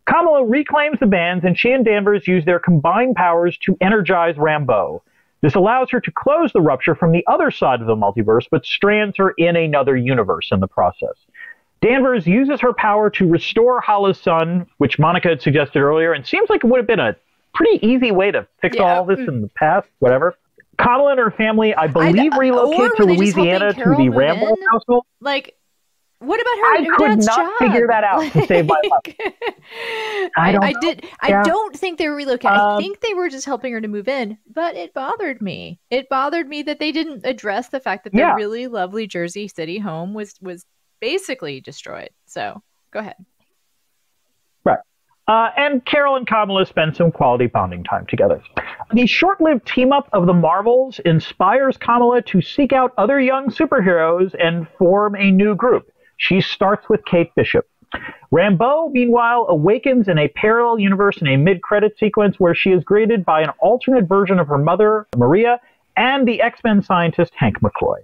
Kamala reclaims the bands, and she and Danvers use their combined powers to energize Rambeau. This allows her to close the rupture from the other side of the multiverse, but strands her in another universe in the process. Danvers uses her power to restore Hala's son, which Monica had suggested earlier, and seems like it would have been a pretty easy way to fix all this in the past, whatever. Kamala and her family, I believe, relocate to Louisiana to the Rambeau household. Like, what about her? I could dad's not job? figure that out to save my life. I don't know. I don't think they were relocating. I Um, think they were just helping her to move in. But it bothered me. It bothered me that they didn't address the fact that the Yeah. really lovely Jersey City home was basically destroyed. So go ahead. Right. And Carol and Kamala spend some quality bonding time together. The short-lived team-up of the Marvels inspires Kamala to seek out other young superheroes and form a new group. She starts with Kate Bishop. Rambeau, meanwhile, awakens in a parallel universe in a mid-credit sequence where she is greeted by an alternate version of her mother, Maria, and the X-Men scientist, Hank McCoy.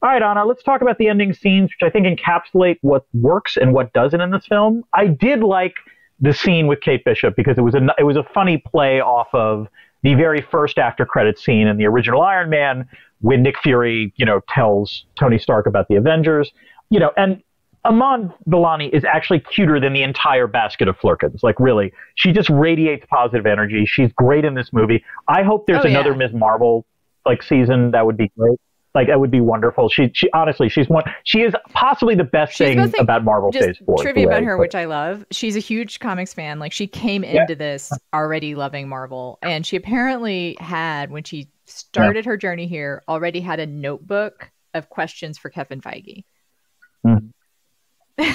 All right, Anna, let's talk about the ending scenes, which I think encapsulate what works and what doesn't in this film. I did like the scene with Kate Bishop because it was a funny play off of the very first after credits scene in the original Iron Man when Nick Fury, tells Tony Stark about the Avengers, and Iman Vellani is actually cuter than the entire basket of flerkens. Like, really, she just radiates positive energy. She's great in this movie. I hope there's another Ms. Marvel season. That would be great. Like, that would be wonderful. She honestly, she is possibly the best thing about Marvel Phase 4. Trivia about her, which I love. She's a huge comics fan. Like, she came into this already loving Marvel, and she apparently had, when she started her journey here, already had a notebook of questions for Kevin Feige. Mm. I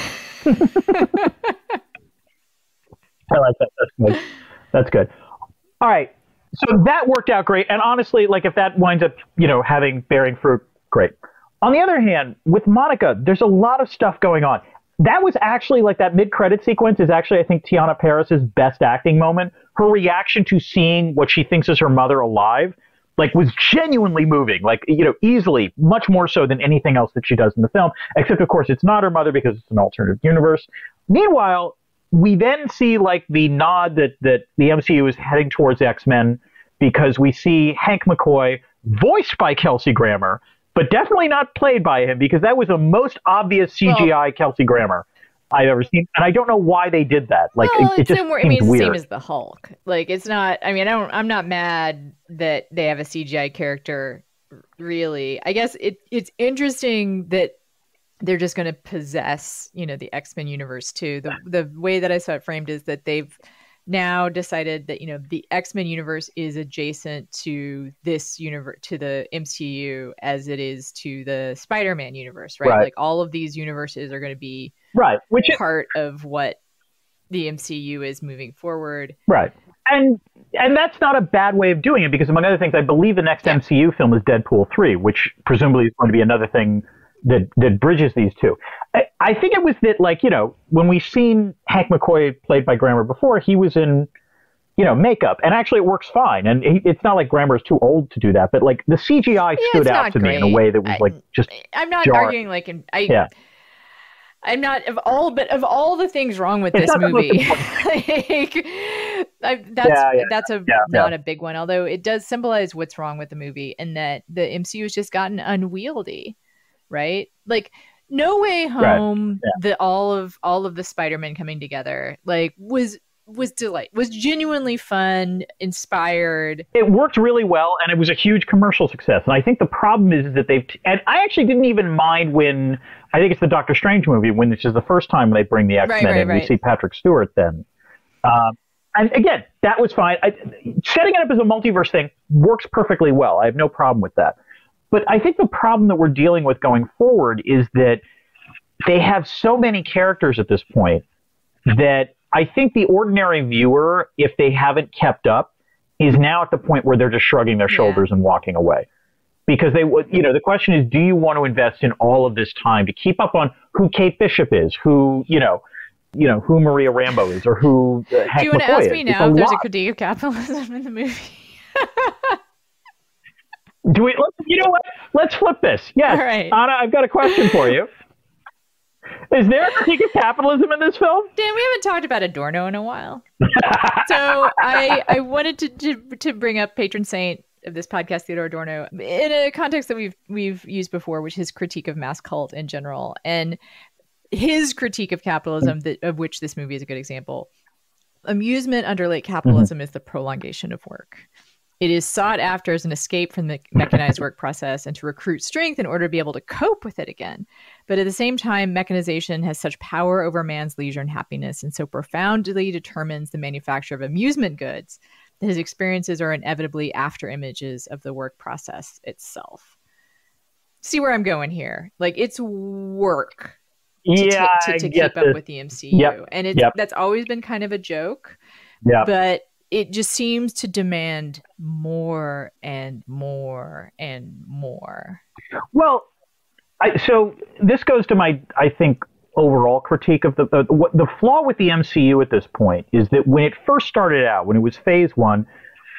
like that. That's good. That's good. All right. So that worked out great. And honestly, if that winds up, bearing fruit, great. On the other hand, with Monica, there's a lot of stuff going on. That was actually that mid-credit sequence is actually, I think, Tiana Paris's best acting moment. Her reaction to seeing what she thinks is her mother alive, was genuinely moving, easily, much more so than anything else that she does in the film, except, of course, it's not her mother because it's an alternative universe. Meanwhile, we then see, the nod that the MCU is heading towards X-Men because we see Hank McCoy, voiced by Kelsey Grammer, but definitely not played by him because that was the most obvious CGI Kelsey Grammer I've ever seen, and I don't know why they did that. It just seems weird. It's the same as the Hulk. It's not. I'm not mad that they have a CGI character. Really, I guess it's interesting that they're just going to possess, the X-Men universe too. The way that I saw it framed is that they've now decided that the X-Men universe is adjacent to this universe, to the MCU, as it is to the Spider-Man universe, right? All of these universes are going to be which is part of what the MCU is moving forward. Right. And that's not a bad way of doing it because, among other things, I believe the next MCU film is Deadpool 3, which presumably is going to be another thing that bridges these two. I think it was that, when we've seen Hank McCoy played by Grammer before, he was in, makeup. And actually it works fine. And it's not like Grammer is too old to do that. But, the CGI stood out to me in a way that was, just I'm not jarring. arguing, I'm not, of all the things wrong with this movie, that's not a big one. Although it does symbolize what's wrong with the movie, and that the MCU has just gotten unwieldy, right? No Way Home, all of the Spider-Man coming together, was genuinely fun, inspired. It worked really well, and it was a huge commercial success. And I think the problem is that and I actually didn't even mind when, I think it's the Doctor Strange movie, which is the first time they bring the X-Men in. We see Patrick Stewart then. And again, that was fine. Setting it up as a multiverse thing works perfectly well. I have no problem with that. But I think the problem that we're dealing with going forward is that they have so many characters at this point that I think the ordinary viewer, if they haven't kept up, is now at the point where they're just shrugging their shoulders and walking away. Because the question is, do you want to invest in all of this time to keep up on who Kate Bishop is, who who Maria Rambeau is, or who Hank McCoy is? Do you want to ask me now if there's a critique of capitalism in the movie? Do we? You know what? Let's flip this. Yes, right. Anna, I've got a question for you. Is there a critique of capitalism in this film? Dan, we haven't talked about Adorno in a while. So I wanted to bring up patron saint of this podcast, Theodore Adorno, in a context that we've used before, which is critique of mass cult in general. And his critique of capitalism, of which this movie is a good example. Amusement under late capitalism is the prolongation of work. It is sought after as an escape from the mechanized work process and to recruit strength in order to be able to cope with it again. But at the same time, mechanization has such power over man's leisure and happiness and so profoundly determines the manufacture of amusement goods that his experiences are inevitably after images of the work process itself. See where I'm going here? It's work to keep up with the MCU. Yep. And that's always been kind of a joke. Yeah. But it just seems to demand more and more and more. Well, so this goes to my, I think, overall critique of the flaw with the MCU at this point is that when it first started out, when it was phase one,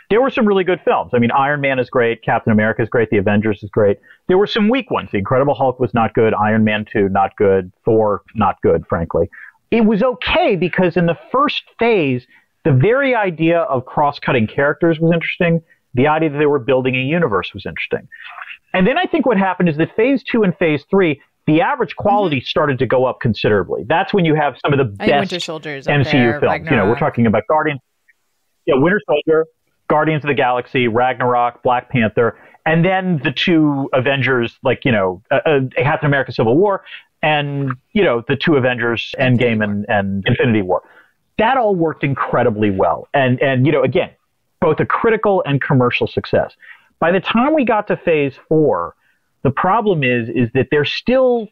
there were some really good films. I mean, Iron Man is great, Captain America is great, The Avengers is great. There were some weak ones. The Incredible Hulk was not good, Iron Man 2 not good, Thor not good, frankly. It was okay because in the first phase, the very idea of cross-cutting characters was interesting. The idea that they were building a universe was interesting. And then I think what happened is that phase 2 and phase 3, the average quality started to go up considerably. That's when you have some of the best Winter Soldier's MCU there, films. Ragnarok. You know, we're talking about Guardians, Winter Soldier, Guardians of the Galaxy, Ragnarok, Black Panther, and then the two Avengers, like, Captain America Civil War, and, the two Avengers, Endgame and Infinity War. That all worked incredibly well. And again, both a critical and commercial success. By the time we got to phase 4, the problem is that they're still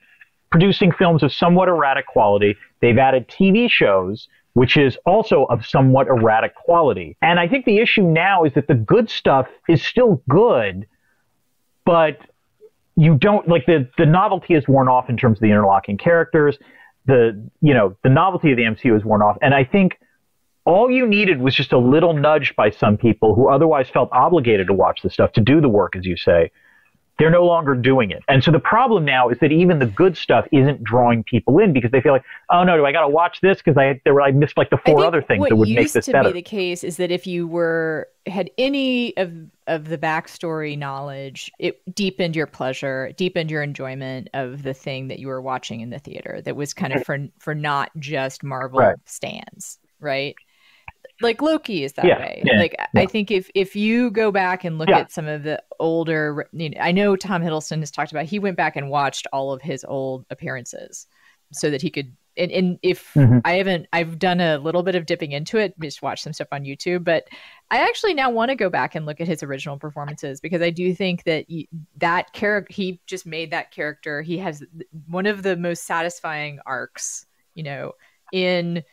producing films of somewhat erratic quality. They've added TV shows, which is also of somewhat erratic quality. And I think the issue now is that the good stuff is still good, but you don't, like, the novelty is worn off in terms of the interlocking characters. The novelty of the MCU is worn off. And I think all you needed was just a little nudge by some people who otherwise felt obligated to watch the stuff, to do the work, as you say. They're no longer doing it. And so the problem now is that even the good stuff isn't drawing people in, because they feel like, oh no, do I got to watch this because I missed like the 4 other things that would make this better. What used to be the case is that if you had any of the backstory knowledge, it deepened your pleasure, deepened your enjoyment of the thing that you were watching in the theater. That was kind of for not just Marvel stans, right? Like Loki is that way. I think if you go back and look at some of the older, I know Tom Hiddleston has talked about, he went back and watched all of his old appearances so that he could, and if I've done a little bit of dipping into it, just watch some stuff on YouTube, but I actually now want to go back and look at his original performances, because I do think that that character, he just made that character. He has one of the most satisfying arcs, in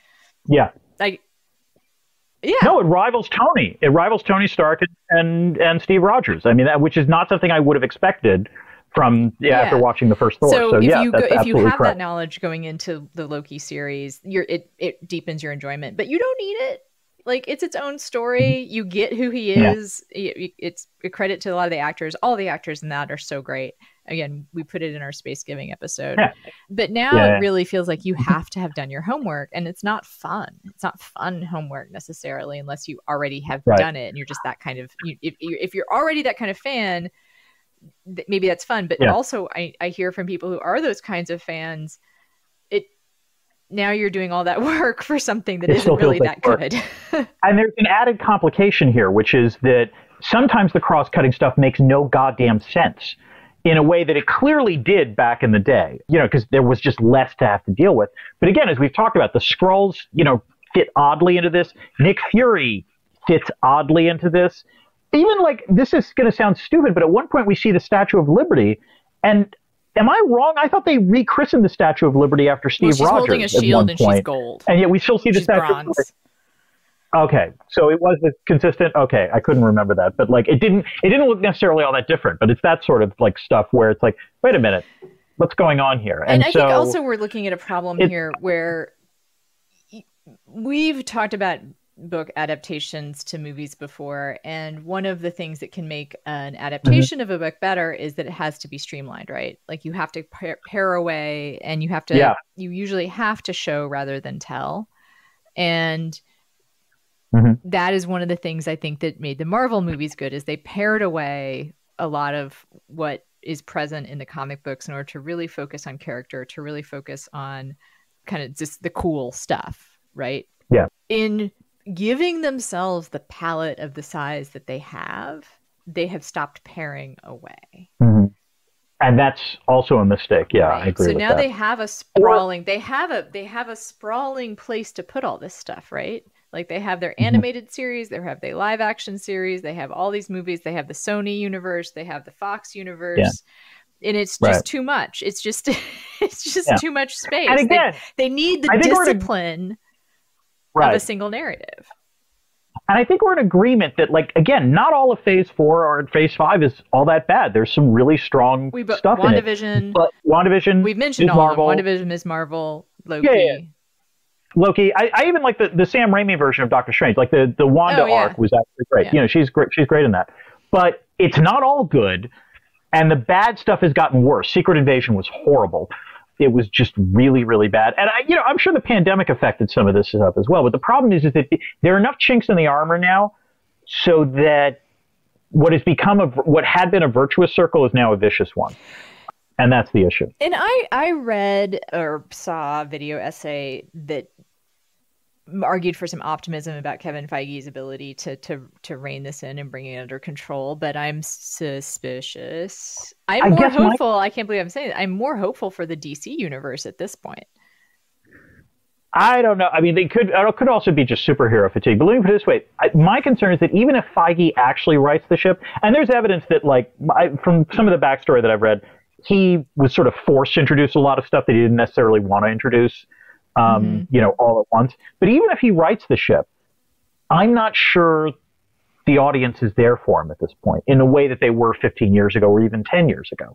No, it rivals Tony. It rivals Tony Stark and Steve Rogers. I mean, which is not something I would have expected from after watching the first Thor. So if you have that knowledge going into the Loki series, it deepens your enjoyment, but you don't need it. Like, it's its own story. You get who he is. It's a credit to a lot of the actors. All the actors in that are so great. Again, we put it in our Space Giving episode. But now it really feels like you have to have done your homework, and it's not fun. It's not fun homework necessarily unless you already have done it and you're just that kind of, if you're already that kind of fan, maybe that's fun. But also I hear from people who are those kinds of fans, now you're doing all that work for something that isn't really that good. And there's an added complication here, which is that sometimes the cross-cutting stuff makes no goddamn sense in a way that it clearly did back in the day, because there was just less to have to deal with. But again, as we've talked about, the Skrulls, fit oddly into this. Nick Fury fits oddly into this. Even like, this is going to sound stupid, but at one point we see the Statue of Liberty, and am I wrong? I thought they rechristened the Statue of Liberty after Steve Rogers. She's holding a shield and she's gold. And yet we still see the Statue of Liberty. Okay, so it was consistent. Okay, I couldn't remember that, but like it didn't look necessarily all that different. But it's that sort of like stuff where it's like, wait a minute, what's going on here? And I think also we're looking at a problem here where we've talked about book adaptations to movies before, and one of the things that can make an adaptation of a book better is that it has to be streamlined, right? Like, you have to pare away, and you have to you usually have to show rather than tell, and that is one of the things I think that made the Marvel movies good, is they pared away a lot of what is present in the comic books in order to really focus on character, to really focus on kind of just the cool stuff, right? Yeah. In giving themselves the palette of the size that they have stopped paring away. And that's also a mistake. Yeah, right. I agree with that. So now they have a sprawling, they have a sprawling place to put all this stuff, right? Like, they have their animated series, they have their live action series, they have all these movies, they have the Sony universe, they have the Fox universe, and it's just too much. It's just too much space. And again, they need the discipline of a single narrative. And I think we're in agreement that, like, again, not all of Phase 4 or Phase 5 is all that bad. There's some really strong stuff in it. But WandaVision, we've mentioned all Marvel. WandaVision, Ms. Marvel, Loki. Yeah. Loki. I even like the Sam Raimi version of Doctor Strange. Like, the Wanda arc was actually great. Yeah. She's great. She's great in that. But it's not all good, and the bad stuff has gotten worse. Secret Invasion was horrible. it was just really, really bad. And I'm sure the pandemic affected some of this stuff as well. But the problem is that there are enough chinks in the armor now so that what had been a virtuous circle is now a vicious one. And that's the issue. And I read or saw a video essay that argued for some optimism about Kevin Feige's ability to rein this in and bring it under control, but I'm suspicious. I'm more hopeful. I can't believe I'm saying it. I'm more hopeful for the DC universe at this point. I don't know. I mean, it could also be just superhero fatigue. But let me put it this way. My concern is that even if Feige actually writes the ship, and there's evidence that, from some of the backstory that I've read, he was sort of forced to introduce a lot of stuff that he didn't necessarily want to introduce, all at once. But even if he writes the ship, I'm not sure the audience is there for him at this point in the way that they were 15 years ago or even 10 years ago.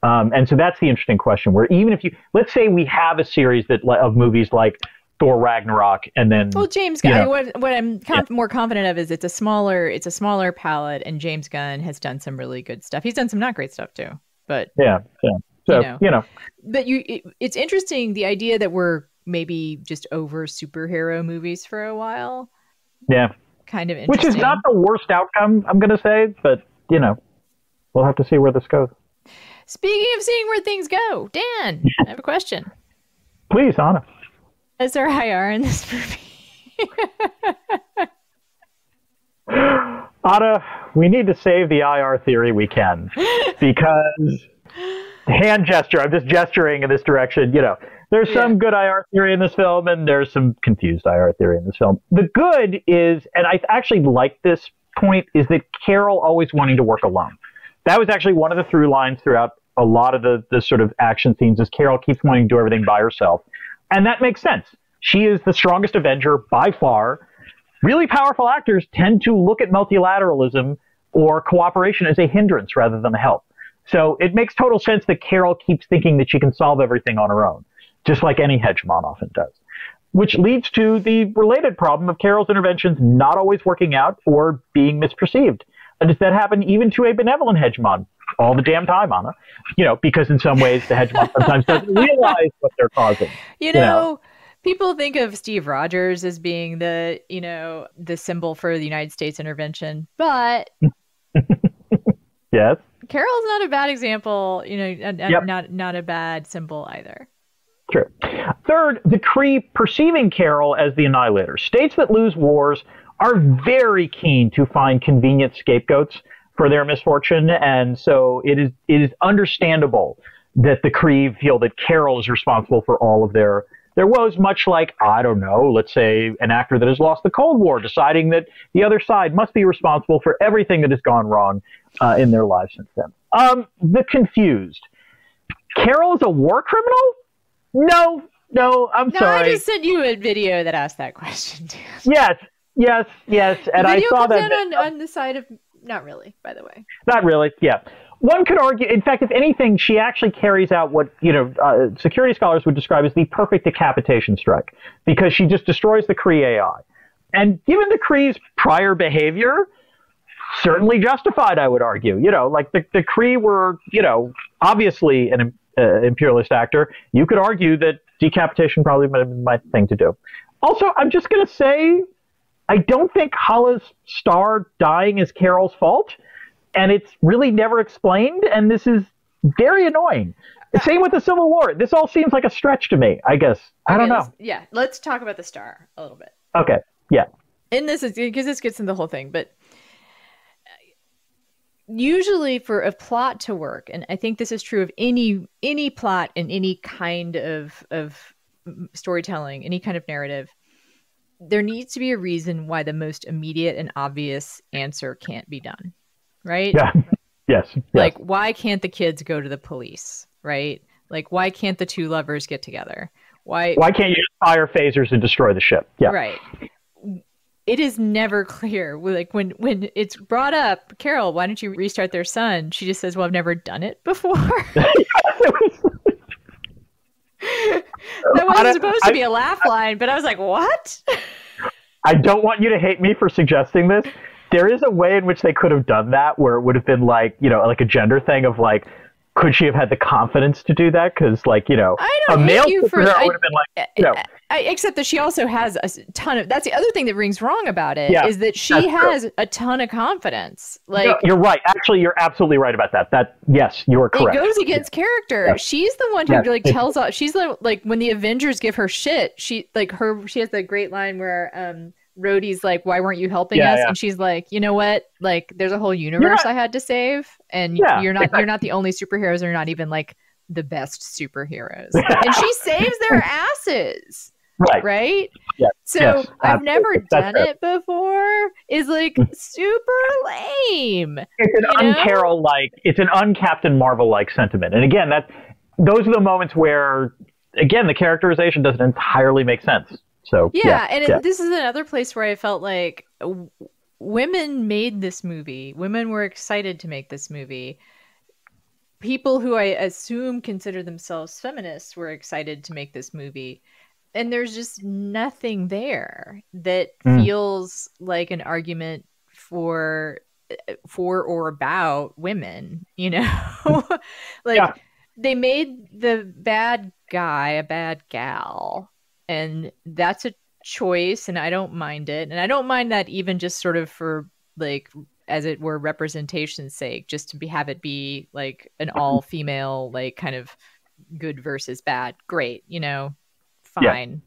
And so that's the interesting question, where even if let's say we have a series of movies like Thor Ragnarok, and then James Gunn. What I'm more confident of is it's a smaller palette, and James Gunn has done some really good stuff. He's done some not great stuff too, but So But it's interesting, the idea that we're maybe just over superhero movies for a while. Yeah, kind of interesting. Which is not the worst outcome, I'm going to say, but we'll have to see where this goes. Speaking of seeing where things go, Dan, I have a question. Please, Anna. Is there IR in this movie? Anna, we need to save the IR theory we can, because hand gesture, I'm just gesturing in this direction. There's some good IR theory in this film, and there's some confused IR theory in this film. The good is, and I actually like this point, is that Carol always wanting to work alone. That was actually one of the through lines throughout a lot of the sort of action scenes, is Carol keeps wanting to do everything by herself. And that makes sense. She is the strongest Avenger by far. Really powerful actors tend to look at multilateralism or cooperation as a hindrance rather than a help. So it makes total sense that Carol keeps thinking that she can solve everything on her own, just like any hegemon often does. Which leads to the related problem of Carol's interventions not always working out or being misperceived. And does that happen even to a benevolent hegemon? All the damn time, Anna. Because in some ways the hegemon sometimes doesn't realize what they're causing. People think of Steve Rogers as being the symbol for the United States intervention, but yes, Carol's not a bad example. Not a bad symbol either. True. Third, the Kree perceiving Carol as the annihilator. States that lose wars are very keen to find convenient scapegoats for their misfortune, and so it is understandable that the Kree feel that Carol is responsible for all of their woes, much like, I don't know, let's say an actor that has lost the Cold War deciding that the other side must be responsible for everything that has gone wrong in their lives since then. The confused. Carol is a war criminal? No, I'm sorry. I just sent you a video that asked that question. Yes. And I saw that on the side of, not really, by the way. Not really, yeah. One could argue, in fact, if anything, she actually carries out what security scholars would describe as the perfect decapitation strike, because she just destroys the Kree AI. And given the Kree's prior behavior, certainly justified, I would argue. The Kree were, obviously an imperialist actor. You could argue that decapitation probably might have been my thing to do. Also, I'm just going to say, I don't think Hala's star dying is Carol's fault. And it's really never explained, and this is very annoying. Same with the Civil War. This all seems like a stretch to me, I guess. I don't know. Let's talk about the star a little bit. Okay, yeah. And this is because this gets into the whole thing, but usually for a plot to work, and I think this is true of any plot in any kind of storytelling, any kind of narrative, there needs to be a reason why the most immediate and obvious answer can't be done. Right? Yeah. Yes. Like, why can't the kids go to the police? Right? Like, why can't the two lovers get together? Why can't you just fire phasers and destroy the ship? Yeah. Right. It is never clear. Like, when it's brought up, Carol, why don't you restart their son? She just says, well, I've never done it before. That wasn't supposed to be a laugh line, but I was like, what? I don't want you to hate me for suggesting this. There is a way in which they could have done that, where it would have been like, like a gender thing of like, could she have had the confidence to do that? Because, like, I a don't male hate you for superhero would have been like, except that she also has a ton of. That's the other thing that rings wrong about it is that she has a ton of confidence. Like, you're right. Actually, you're absolutely right about that. Yes, you are correct. It goes against character. Yeah. She's the one who like tells off. She's like when the Avengers give her shit. She has that great line where Rhodey's like, "Why weren't you helping us?" And she's like, "You know what? Like, there's a whole universe I had to save, and you're not the only superheroes. They're not even like the best superheroes." And she saves their asses. Right? Yes. So I've never done it before. Is like super lame. It's an un-Carol-like, it's an un-Captain Marvel-like sentiment. And again, those are the moments where, again, the characterization doesn't entirely make sense. So this is another place where I felt like women made this movie. Women were excited to make this movie. People who I assume consider themselves feminists were excited to make this movie. And there's just nothing there that feels like an argument for or about women, They made the bad guy a bad gal, and that's a choice, and I don't mind it. And I don't mind that even just sort of for like, as it were, representation's sake, just to have it be like an all female, like kind of good versus bad. Great. Fine.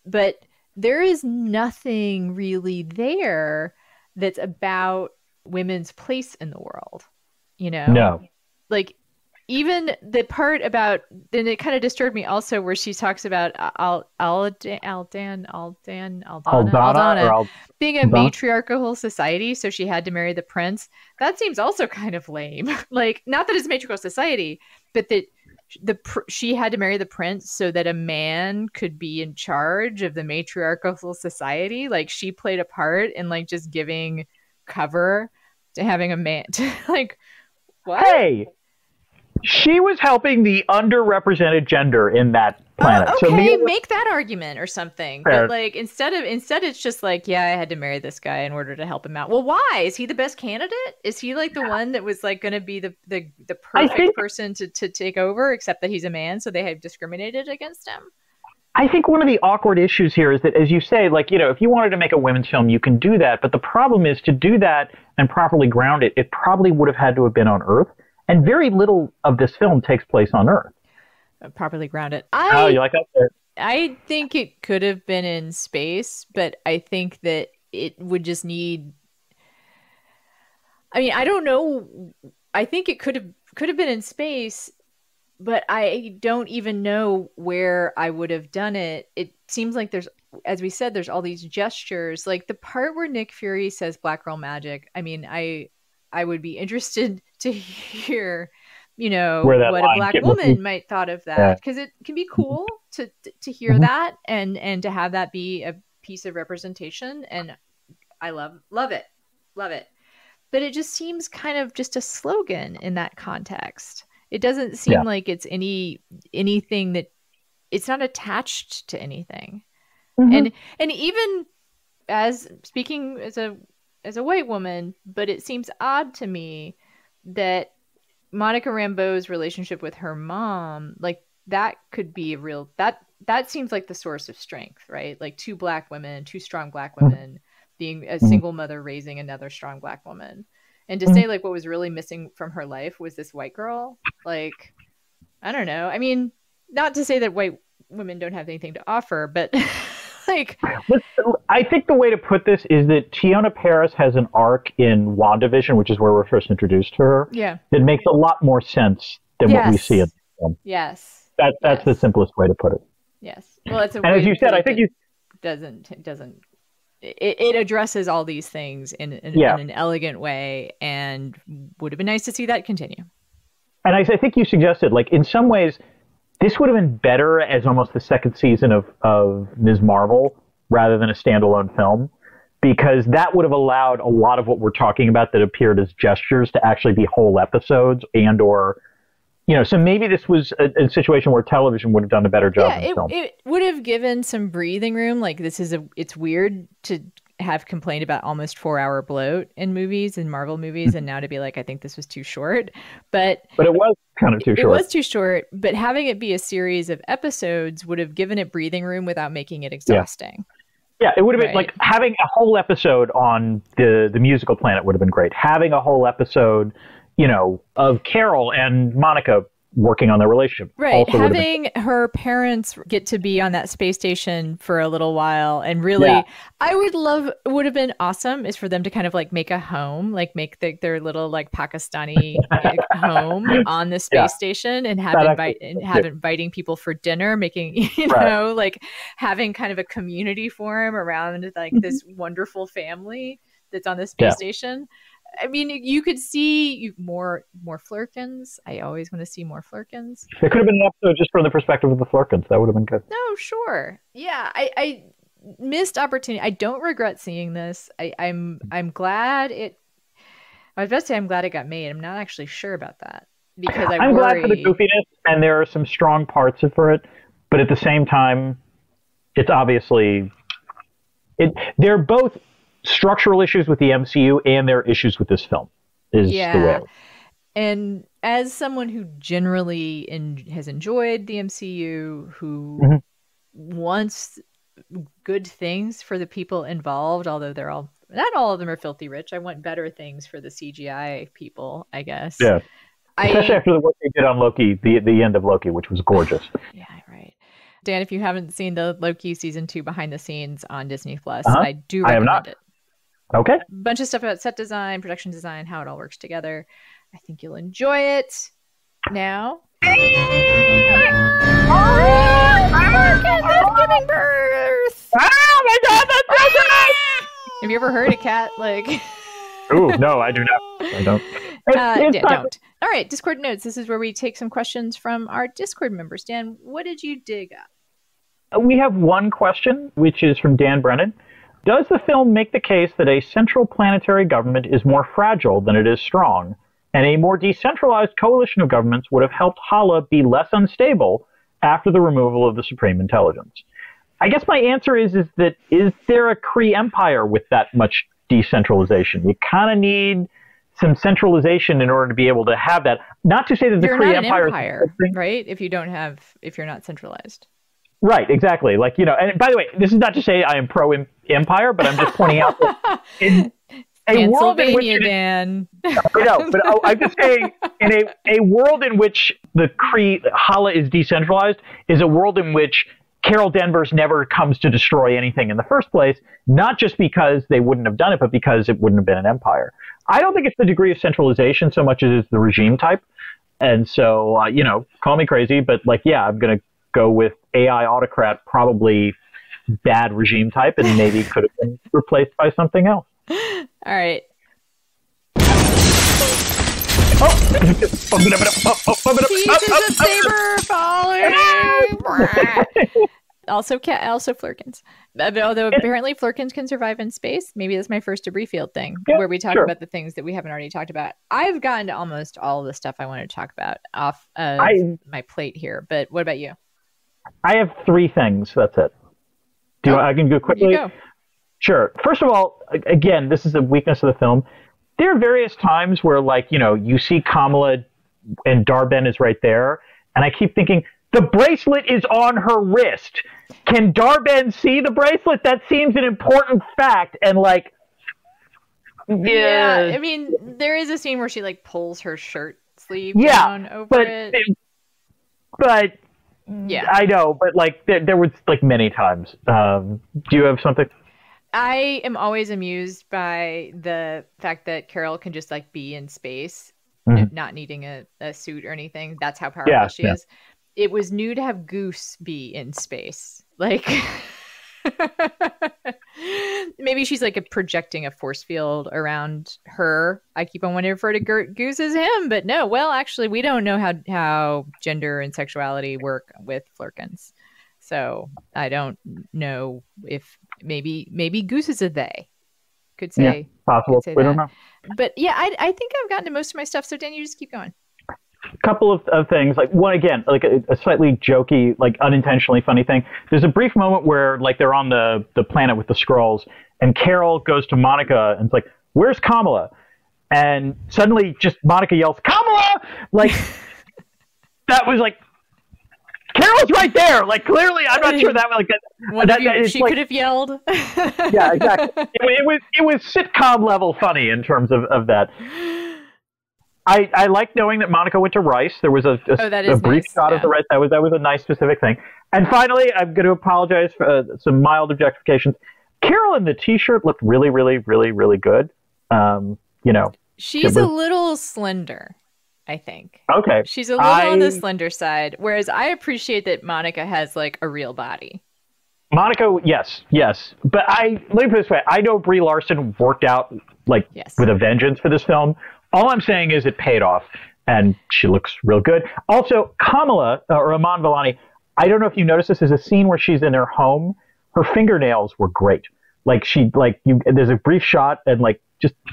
But there is nothing really there that's about women's place in the world, No. Like, even the part about, then it kind of disturbed me also, where she talks about Aldana being a matriarchal society, so she had to marry the prince. That seems also kind of lame. Like, not that it's a matriarchal society, but that she had to marry the prince so that a man could be in charge of the matriarchal society. Like, she played a part in like just giving cover to having a man to, like, what? Hey, she was helping the underrepresented gender in that planet. Okay, make that argument or something. Fair. But like, instead it's just like, I had to marry this guy in order to help him out. Well, why? Is he the best candidate? Is he like the one that was like going to be the perfect person to take over, except that he's a man, so they have discriminated against him? I think one of the awkward issues here is that, as you say, like, if you wanted to make a women's film, you can do that. But the problem is, to do that and properly ground it, it probably would have had to have been on Earth. And very little of this film takes place on Earth. Properly grounded. You like that? I think it could have been in space, but I think that it would just need. I mean, I don't know. I think it could have been in space, but I don't even know where I would have done it. It seems like there's, as we said, there's all these gestures. Like the part where Nick Fury says "Black Girl Magic." I mean, I would be interested to hear, what a Black woman might thought of that, because it can be cool to hear that and to have that be a piece of representation. And I love it. But it just seems kind of just a slogan in that context. It doesn't seem like it's anything that it's not attached to anything. And even as speaking as a white woman, but it seems odd to me that Monica Rambeau's relationship with her mom, like that could be a real, that seems like the source of strength, right? Like two strong Black women being a single mother raising another strong Black woman. And to say like what was really missing from her life was this white girl, like, I don't know. I mean, not to say that white women don't have anything to offer, but like, I think the way to put this is that Tiona Paris has an arc in WandaVision, which is where we're first introduced to her. Yeah. That makes a lot more sense than what we see in the film. Yes. That's the simplest way to put it. Yes. Well, it's and as you said, I think it addresses all these things in an elegant way, and would have been nice to see that continue. And I think you suggested, like, in some ways, this would have been better as almost the second season of Ms. Marvel rather than a standalone film, because that would have allowed a lot of what we're talking about that appeared as gestures to actually be whole episodes so maybe this was a situation where television would have done a better job than film. It would have given some breathing room. Like, it's weird to have complained about almost 4-hour bloat in movies and Marvel movies, and now to be like, I think this was too short. But it was kind of too short. It was too short, but having it be a series of episodes would have given it breathing room without making it exhausting. Yeah, it would have been like having a whole episode on the musical planet would have been great. Having a whole episode, of Carol and Monica working on their relationship. Right. Having her parents get to be on that space station for a little while, and really, would have been awesome is for them to kind of like make a home, like make their little like Pakistani home on the space station, and have inviting people for dinner, making, like having kind of a community forum around like this wonderful family that's on the space station. I mean, you could see more flerkens. I always want to see more flerkens. It could have been an episode just from the perspective of the flerkens. That would have been good. No, sure. Yeah, I missed opportunity. I don't regret seeing this. I'm glad it. I was about to say I'm glad it got made. I'm not actually sure about that because I'm glad for the goofiness, and there are some strong parts for it, but at the same time, it's obviously they're both structural issues with the MCU, and there are issues with this film. Is the way. And as someone who generally has enjoyed the MCU, who wants good things for the people involved, although not all of them are filthy rich. I want better things for the CGI people, I guess. Yeah. Especially after the work they did on Loki, the end of Loki, which was gorgeous. Yeah, right. Dan, if you haven't seen the Loki season 2 behind the scenes on Disney Plus, I do recommend it. Okay. A bunch of stuff about set design, production design, how it all works together. I think you'll enjoy it. Now. Flerkens is giving birth! Oh my God, that's so good! Have you ever heard a cat like... Ooh, no, I do not. I don't. Don't. All right, Discord notes. This is where we take some questions from our Discord members. Dan, what did you dig up? We have one question, which is from Dan Brennan. Does the film make the case that a central planetary government is more fragile than it is strong, and a more decentralized coalition of governments would have helped Hala be less unstable after the removal of the Supreme Intelligence? I guess my answer is there a Kree empire with that much decentralization? You kind of need some centralization in order to be able to have that. Not to say that the Kree empire is right? If you're not centralized. Right, exactly. Like, and by the way, this is not to say I am pro-empire, but I'm just pointing out that in a world in which... Dan. I know, but I'm just saying, in a world in which the Kree Hala is decentralized is a world in which Carol Danvers never comes to destroy anything in the first place, not just because they wouldn't have done it, but because it wouldn't have been an empire. I don't think it's the degree of centralization so much as it's the regime type. And so, call me crazy, but I'm going to go with AI autocrat, probably bad regime type, and maybe could have been replaced by something else. All right. Pieces of saber falling. Also flerkens. Although apparently flerkens can survive in space. Maybe that's my first debris field thing, where we talk about the things that we haven't already talked about. I've gotten to almost all of the stuff I wanted to talk about off of my plate here. But what about you? I have 3 things. That's it. I can go quickly? You go. Sure. First of all, again, this is a weakness of the film. There are various times where, you see Kamala and Dar-Benn is right there, and I keep thinking, the bracelet is on her wrist. Can Dar-Benn see the bracelet? That seems an important fact, and yeah, I mean, there is a scene where she pulls her shirt sleeve down over it. But yeah, I know, but there was many times. Do you have something? I am always amused by the fact that Carol can just be in space, not needing a suit or anything. That's how powerful she is. It was new to have Goose be in space. Maybe she's projecting a force field around her. I keep on wanting to refer to Goose as him, but no. Well, actually, we don't know how gender and sexuality work with flerkens. So I don't know if maybe Goose is a they. Could say possible. We don't know. But yeah, I think I've gotten to most of my stuff. So Dan, you just keep going. couple of things. Like one, again, like a slightly jokey, like unintentionally funny thing. There's a brief moment where like they're on the planet with the Skrulls, and Carol goes to Monica and it's like, "Where's Kamala?" And suddenly, just Monica yells, "Kamala!" Like that was like, Carol's right there. Like clearly, I'm not sure that she could have yelled. Yeah, exactly. It was sitcom level funny in terms of that. I like knowing that Monica went to Rice. There was a brief shot of the Rice. That was a nice specific thing. And finally, I'm going to apologize for some mild objectifications. Carol in the T-shirt looked really, really, really, really good. She's a little slender, I think. Okay. She's a little on the slender side, whereas I appreciate that Monica has like a real body. Monica, yes. But let me put it this way. I know Brie Larson worked out with a vengeance for this film. All I'm saying is it paid off, and she looks real good. Also, Kamala, or Iman Vellani, I don't know if you noticed this, is a scene where she's in her home. Her fingernails were great. There's a brief shot, and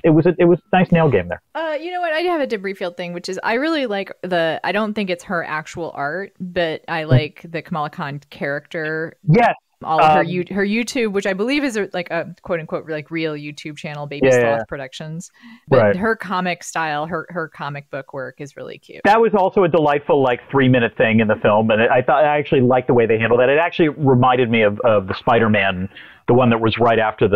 it was a nice nail game there. You know what? I have a Debris Field thing, which is I really like I don't think it's her actual art, but I like the Kamala Khan character. Yes. All of her YouTube, which I believe is like a quote unquote like real YouTube channel, Baby Sloth Productions. But her comic style, her comic book work is really cute. That was also a delightful 3-minute thing in the film, and I actually liked the way they handled that. It actually reminded me of the Spider-Man, the one that was right after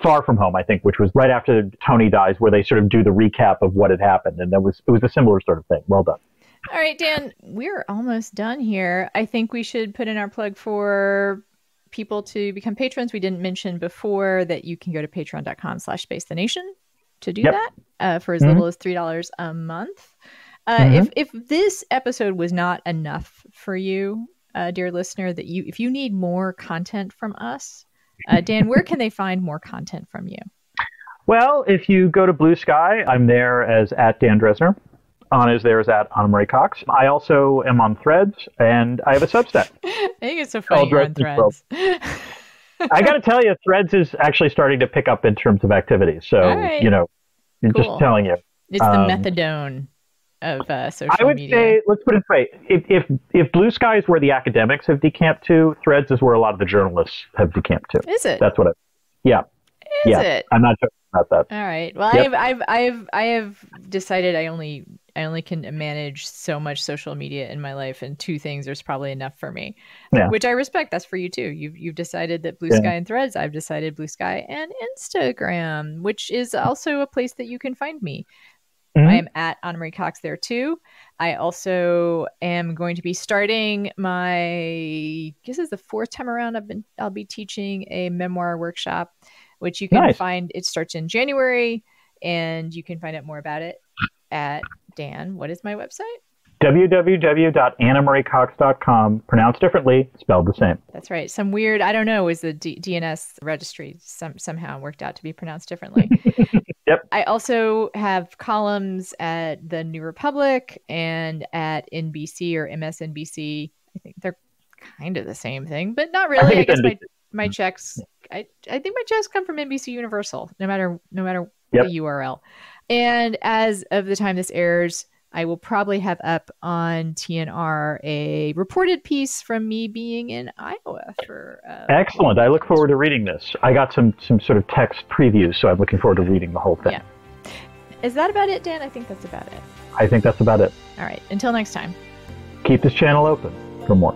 Far From Home, I think, which was right after Tony dies, where they sort of do the recap of what had happened, and it was a similar sort of thing. Well done. All right, Dan, we're almost done here. I think we should put in our plug for people to become patrons. We didn't mention before that you can go to patreon.com/spacethenation to do that for as little as $3 a month. If this episode was not enough for you, dear listener, if you need more content from us, Dan, where can they find more content from you? Well, if you go to Blue Sky, I'm there as @Dan Dresner. Anna's there is @Anna Marie Cox. I also am on Threads, and I have a Substack. I think it's so funny you're on Threads. I got to tell you, Threads is actually starting to pick up in terms of activity. So, just telling you. It's the methadone of social media. I would say, let's put it this way. If Blue Sky is where the academics have decamped to, Threads is where a lot of the journalists have decamped to. Is it? That's what Is it? I'm not sure about that. All right. Well, I have decided I only can manage so much social media in my life, and 2 things is probably enough for me, which I respect. That's for you too. You've decided that Blue Sky and Threads. I've decided Blue Sky and Instagram, which is also a place that you can find me. I am @Anna Marie Cox there too. I also am going to be starting this is the 4th time around. I'll be teaching a memoir workshop, which you can find. It starts in January, and you can find out more about it at Dan. What is my website? www.annamariecox.com. Pronounced differently, spelled the same. That's right. Some weird, I don't know, was the DNS registry somehow worked out to be pronounced differently. Yep. I also have columns at the New Republic and at NBC or MSNBC. I think they're kind of the same thing, but not really. I guess my checks, I think my checks come from NBC Universal, no matter the URL. And as of the time this airs, I will probably have up on TNR a reported piece from me being in Iowa for. Excellent. I look forward to reading this. I got some sort of text previews, so I'm looking forward to reading the whole thing. Yeah. Is that about it, Dan? I think that's about it. I think that's about it. All right. Until next time. Keep this channel open for more.